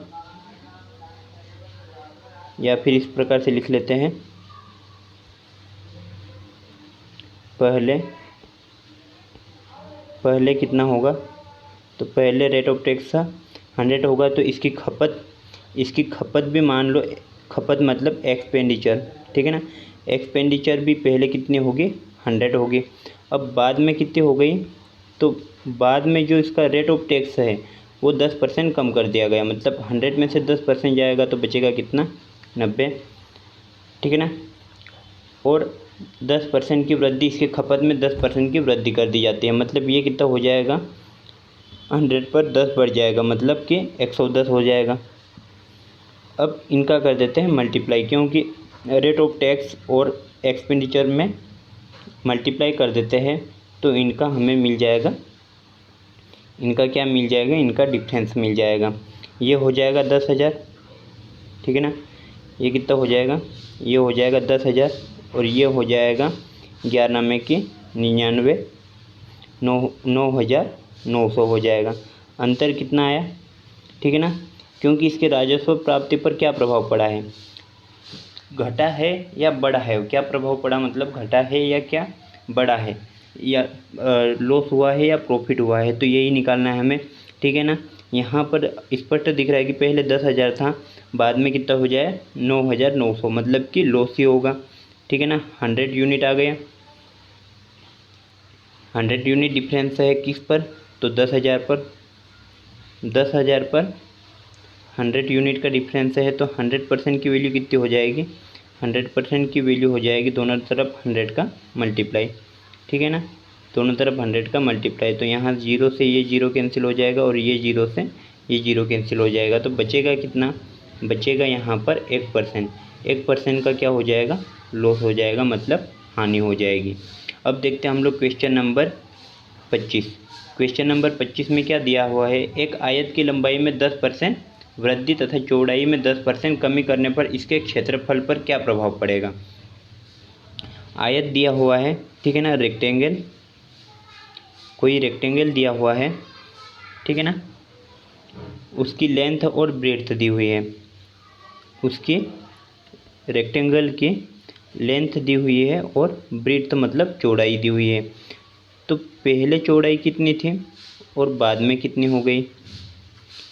या फिर इस प्रकार से लिख लेते हैं, पहले कितना होगा, तो पहले रेट ऑफ टैक्स 100 होगा। तो इसकी खपत भी मान लो, खपत मतलब एक्सपेंडिचर, ठीक है ना, एक्सपेंडिचर भी पहले कितनी होगी 100 होगी। अब बाद में कितनी हो गई, तो बाद में जो इसका रेट ऑफ टैक्स है वो 10% कम कर दिया गया, मतलब 100 में से 10% जाएगा तो बचेगा कितना 90। ठीक है ना, और 10% की वृद्धि, इसके खपत में 10% की वृद्धि कर दी जाती है, मतलब ये कितना हो जाएगा 100 पर 10 बढ़ जाएगा, मतलब कि 110 हो जाएगा। अब इनका कर देते हैं मल्टीप्लाई, क्योंकि रेट ऑफ टैक्स और एक्सपेंडिचर में मल्टीप्लाई कर देते हैं तो इनका हमें मिल जाएगा, इनका क्या मिल जाएगा, इनका डिफरेंस मिल जाएगा। ये हो जाएगा 10,000। ठीक है ना, ये कितना हो जाएगा, ये हो जाएगा 10,000 और ये हो जाएगा 11 में की 99, 9,900 हो जाएगा। अंतर कितना आया, ठीक है ना, क्योंकि इसके राजस्व प्राप्ति पर क्या प्रभाव पड़ा है, घटा है या बढ़ा है, क्या प्रभाव पड़ा, मतलब घटा है या क्या बढ़ा है, या लॉस हुआ है या प्रॉफिट हुआ है, तो यही निकालना है हमें। ठीक है ना, यहाँ पर स्पष्ट दिख रहा है कि पहले 10,000 था, बाद में कितना हो जाए 9,900, मतलब कि लॉस ही होगा। ठीक है ना, 100 यूनिट आ गया, 100 यूनिट डिफरेंस है किस पर, तो 10,000 पर, 10,000 पर 100 यूनिट का डिफरेंस है, तो 100% की वैल्यू कितनी हो जाएगी, 100% की वैल्यू हो जाएगी दोनों तरफ 100 का मल्टीप्लाई। ठीक है ना, दोनों तरफ 100 का मल्टीप्लाई, तो यहाँ 0 से ये 0 कैंसिल हो जाएगा और ये 0 से ये 0 कैंसिल हो जाएगा, तो बचेगा कितना, बचेगा यहाँ पर 1%। 1% का क्या हो जाएगा, लॉस हो जाएगा, मतलब हानि हो जाएगी। अब देखते हैं हम लोग क्वेश्चन नंबर 25। क्वेश्चन नंबर 25 में क्या दिया हुआ है, एक आयत की लंबाई में 10% वृद्धि तथा चौड़ाई में 10% कमी करने पर इसके क्षेत्रफल पर क्या प्रभाव पड़ेगा। आयत दिया हुआ है, ठीक है ना, रेक्टेंगल, कोई रेक्टेंगल दिया हुआ है, ठीक है ना, उसकी लेंथ और ब्रेड्थ दी हुई है, उसकी रेक्टेंगल की लेंथ दी हुई है और ब्रेड्थ मतलब चौड़ाई दी हुई है। तो पहले चौड़ाई कितनी थी और बाद में कितनी हो गई,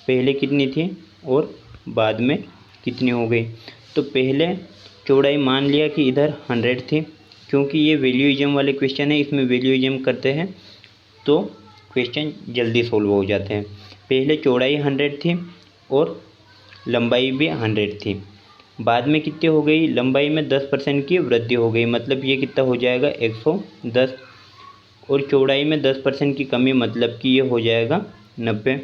पहले कितनी थी और बाद में कितनी हो गई। तो पहले चौड़ाई मान लिया कि इधर 100 थी, क्योंकि ये वैल्यूइज्म वाले क्वेश्चन है, इसमें वैल्यूइज्म करते हैं तो क्वेश्चन जल्दी सोल्व हो जाते हैं। पहले चौड़ाई 100 थी और लंबाई भी 100 थी, बाद में कितनी हो गई, लंबाई में 10% की वृद्धि हो गई, मतलब ये कितना हो जाएगा 110, और चौड़ाई में 10% की कमी मतलब कि ये हो जाएगा 90,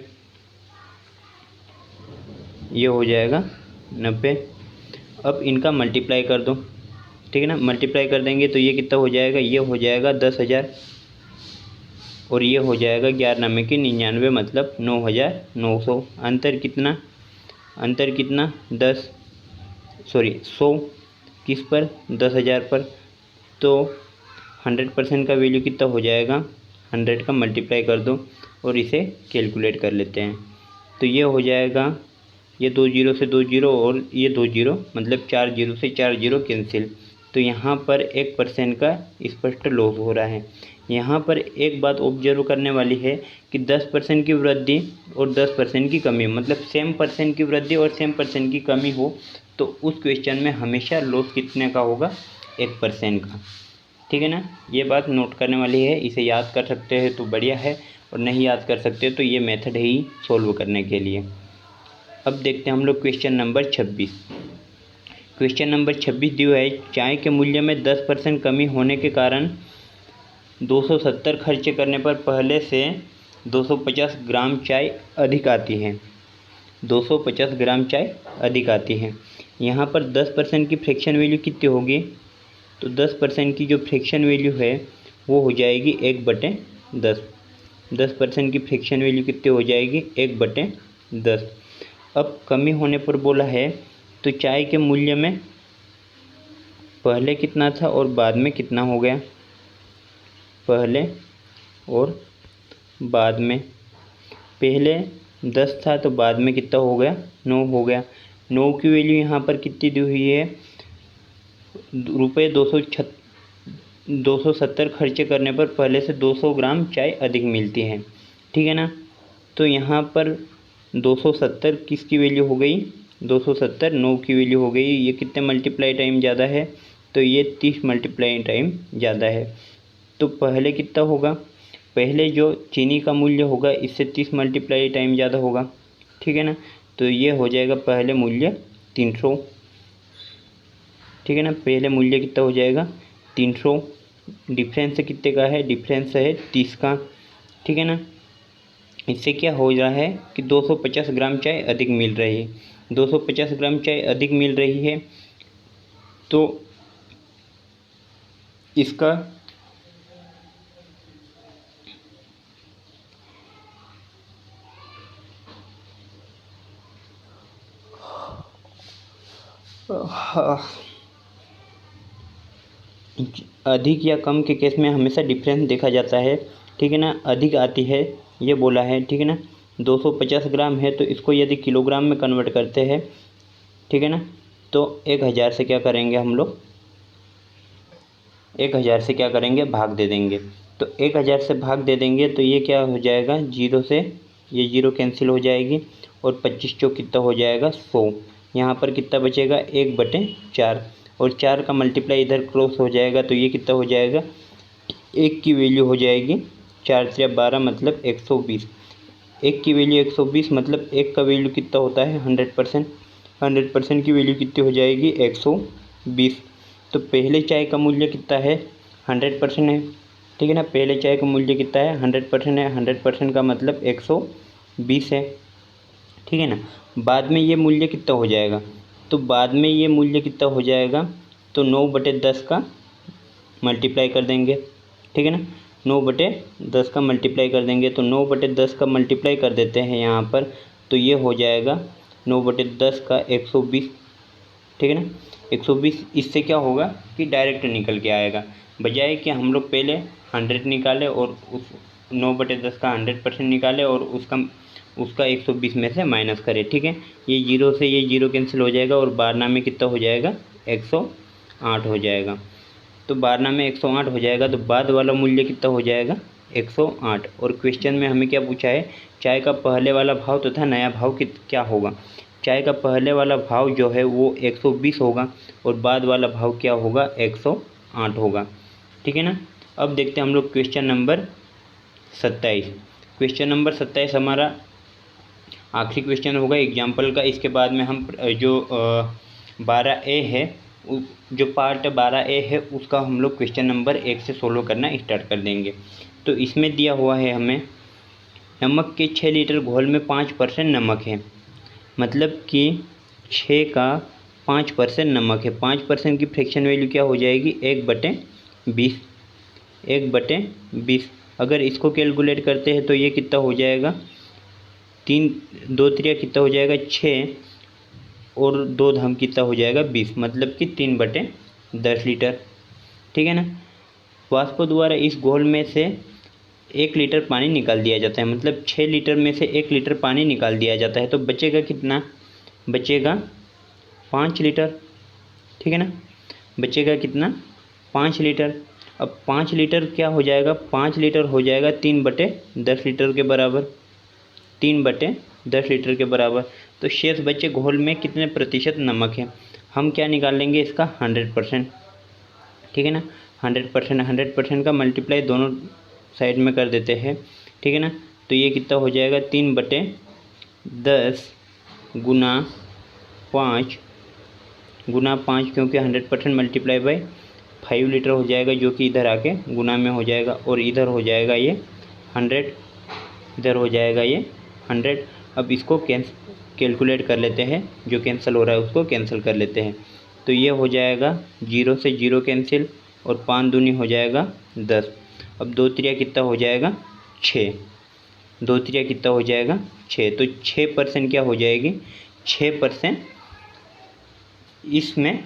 ये हो जाएगा 90। अब इनका मल्टीप्लाई कर दो, ठीक है ना, मल्टीप्लाई कर देंगे तो ये कितना हो जाएगा, ये हो जाएगा 10,000 और ये हो जाएगा 11 की 99 मतलब 9,900। अंतर कितना, अंतर कितना 100 किस पर, 10,000 पर। तो 100% का वैल्यू कितना हो जाएगा, 100 का मल्टीप्लाई कर दो और इसे कैलकुलेट कर लेते हैं। तो ये हो जाएगा, ये 2 जीरो से 2 जीरो और ये 2 जीरो मतलब 4 जीरो से 4 जीरो कैंसिल। तो यहाँ पर 1% का स्पष्ट लॉस हो रहा है। यहाँ पर एक बात ऑब्जर्व करने वाली है कि 10% की वृद्धि और 10% की कमी, मतलब सेम परसेंट की वृद्धि और सेम परसेंट की कमी हो तो उस क्वेश्चन में हमेशा लॉस कितने का होगा, 1% का, ठीक है ना। ये बात नोट करने वाली है, इसे याद कर सकते हैं तो बढ़िया है, और नहीं याद कर सकते तो ये मेथड है ही सॉल्व करने के लिए। अब देखते हैं हम लोग क्वेश्चन नंबर 26। क्वेश्चन नंबर 26 दिया है, चाय के मूल्य में 10% कमी होने के कारण 270 खर्च करने पर पहले से 250 ग्राम चाय अधिक आती है, 250 ग्राम चाय अधिक आती है। यहाँ पर 10% की फ्रैक्शन वैल्यू कितनी होगी, तो 10% की जो फ्रैक्शन वैल्यू है वो हो जाएगी 1/10। 10% की फ्रैक्शन वैल्यू कितनी हो जाएगी, 1/10। अब कमी होने पर बोला है तो चाय के मूल्य में पहले कितना था और बाद में कितना हो गया, पहले और बाद में, पहले 10 था तो बाद में कितना हो गया, 9 हो गया। 9 की वैल्यू यहाँ पर कितनी दी हुई है, रुपये 270 खर्चे करने पर पहले से 200 ग्राम चाय अधिक मिलती है, ठीक है ना। तो यहाँ पर 270 किसकी वैल्यू हो गई, 270 9 की वैल्यू हो गई। ये कितने मल्टीप्लाई टाइम ज़्यादा है, तो ये 30 मल्टीप्लाई टाइम ज़्यादा है। तो पहले कितना होगा, पहले जो चीनी का मूल्य होगा इससे 30 मल्टीप्लाई टाइम ज़्यादा होगा, ठीक है ना। तो ये हो जाएगा पहले मूल्य 300, ठीक है ना, पहले मूल्य कितना हो जाएगा 300। डिफरेंस कितने का है, डिफरेंस है 30 का, ठीक है ना। इससे क्या हो रहा है कि 250 ग्राम चाय अधिक मिल रही है, 250 ग्राम चाय अधिक मिल रही है। तो इसका अधिक या कम के केस में हमेशा डिफरेंस देखा जाता है, ठीक है ना। अधिक आती है ये बोला है, ठीक है ना। 250 ग्राम है तो इसको यदि किलोग्राम में कन्वर्ट करते हैं, ठीक है ना, तो 1000 से क्या करेंगे हम लोग, 1000 से क्या करेंगे, भाग दे देंगे। तो 1000 से भाग दे देंगे तो ये क्या हो जाएगा, जीरो से ये जीरो कैंसिल हो जाएगी और 25 चौक कितना हो जाएगा 100। यहाँ पर कितना बचेगा 1/4 और 4 का मल्टीप्लाई इधर क्रॉस हो जाएगा तो ये कितना हो जाएगा, 1 की वैल्यू हो जाएगी 4 से 12 मतलब 120। 1 की वैल्यू 120 मतलब 1 का वैल्यू कितना होता है 100%, 100% की वैल्यू कितनी हो जाएगी 120। तो पहले चाय का मूल्य कितना है 100% है, ठीक है ना, पहले चाय का मूल्य कितना है 100% है, 100% का मतलब 120 है, ठीक है ना। बाद में ये मूल्य कितना हो जाएगा, तो बाद में ये मूल्य कितना हो जाएगा, तो 9/10 का मल्टीप्लाई कर देंगे, ठीक है ना, 9/10 का मल्टीप्लाई कर देंगे। तो 9/10 का मल्टीप्लाई कर देते हैं यहाँ पर, तो ये हो जाएगा 9/10 का 120, ठीक है ना। 120 इससे क्या होगा कि डायरेक्ट निकल के आएगा, बजाय कि हम लोग पहले 100 निकाले और उस 9/10 का 100% निकाले और उसका 120 में से माइनस करें। ठीक है, ये जीरो से ये जीरो कैंसिल हो जाएगा और 12 में कितना हो जाएगा, 108 हो जाएगा। तो 12 में 108 हो जाएगा तो बाद वाला मूल्य कितना हो जाएगा, 108। और क्वेश्चन में हमें क्या पूछा है, चाय का पहले वाला भाव तथा नया भाव क्या होगा। चाय का पहले वाला भाव जो है वो 120 होगा और बाद वाला भाव क्या होगा, 108 होगा। ठीक है ना। अब देखते हैं हम लोग क्वेश्चन नंबर 27। क्वेश्चन नंबर 27 हमारा आखिरी क्वेश्चन होगा एग्जाम्पल का। इसके बाद में हम जो 12A है, जो पार्ट 12A है उसका हम लोग क्वेश्चन नंबर 1 से सोल्व करना स्टार्ट कर देंगे। तो इसमें दिया हुआ है हमें नमक के 6 लीटर घोल में 5% नमक है, मतलब कि 6 का 5% नमक है। 5% की फ्रैक्शन वैल्यू क्या हो जाएगी, 1/20। 1/20 अगर इसको कैलकुलेट करते हैं तो ये कितना हो जाएगा, 3 2 त्रिया कितना हो जाएगा, 6 और 2 धाम कितना हो जाएगा, 20, मतलब कि 3/10 लीटर। ठीक है ना। वाष्प द्वारा इस घोल में से 1 लीटर पानी निकाल दिया जाता है, मतलब 6 लीटर में से 1 लीटर पानी निकाल दिया जाता है, तो बचेगा कितना, बचेगा 5 लीटर। ठीक है ना, बचेगा कितना, 5 लीटर। अब 5 लीटर क्या हो जाएगा, 5 लीटर हो जाएगा 3/10 लीटर के बराबर, 3/10 लीटर के बराबर। तो शेष बचे घोल में कितने प्रतिशत नमक है, हम क्या निकाल लेंगे इसका 100%। ठीक है ना, 100% का मल्टीप्लाई दोनों साइड में कर देते हैं। ठीक है ना, तो ये कितना हो जाएगा, 3/10 गुना 5 क्योंकि 100% मल्टीप्लाई बाई 5 लीटर हो जाएगा, जो कि इधर आके गुना में हो जाएगा और इधर हो जाएगा ये 100, इधर हो जाएगा ये 100। अब इसको कैलकुलेट कर लेते हैं, जो कैंसिल हो रहा है उसको कैंसिल कर लेते हैं। तो ये हो जाएगा 0 से 0 कैंसिल और 5 दूनी हो जाएगा 10। अब 2 त्रिया कितना हो जाएगा, 6। 2 त्रिया कितना हो जाएगा, 6। तो 6% क्या हो जाएगी, 6% इसमें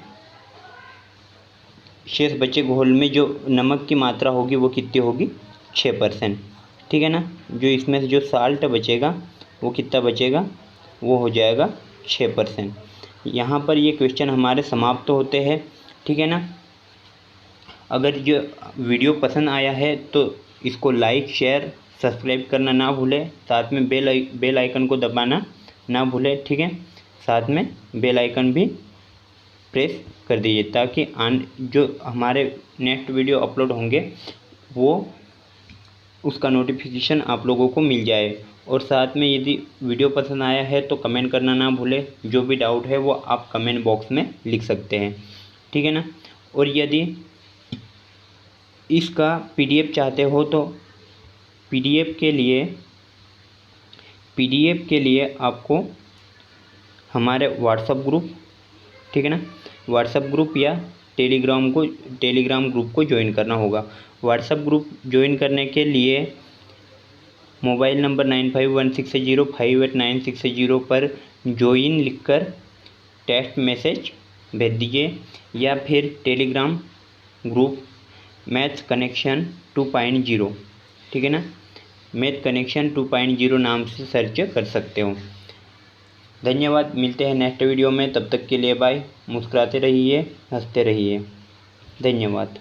शेष बचे घोल में जो नमक की मात्रा होगी वो कितनी होगी, 6%। ठीक है ना, जो इसमें से जो साल्ट बचेगा वो कितना बचेगा, वो हो जाएगा 6%। यहाँ पर ये क्वेश्चन हमारे समाप्त होते हैं। ठीक है ना। अगर जो वीडियो पसंद आया है तो इसको लाइक शेयर सब्सक्राइब करना ना भूलें, साथ में बेल आइकन को दबाना ना भूलें। ठीक है, साथ में बेल आइकन भी प्रेस कर दीजिए ताकि जो हमारे नेक्स्ट वीडियो अपलोड होंगे वो उसका नोटिफिकेशन आप लोगों को मिल जाए। और साथ में यदि वीडियो पसंद आया है तो कमेंट करना ना भूलें, जो भी डाउट है वो आप कमेंट बॉक्स में लिख सकते हैं। ठीक है ना। और यदि इसका PDF चाहते हो तो PDF के लिए आपको हमारे व्हाट्सएप ग्रुप, ठीक है ना, व्हाट्सएप ग्रुप या टेलीग्राम ग्रुप को ज्वाइन करना होगा। व्हाट्सएप ग्रुप ज्वाइन करने के लिए मोबाइल नंबर 9516058960 पर ज्वाइन लिखकर टेक्स्ट मैसेज भेज दीजिए, या फिर टेलीग्राम ग्रुप मैथ्स कनेक्शन 2.0, ठीक है ना, मैथ कनेक्शन 2.0 नाम से सर्च कर सकते हो। धन्यवाद, मिलते हैं नेक्स्ट वीडियो में, तब तक के लिए बाय। मुस्कुराते रहिए, हंसते रहिए। धन्यवाद।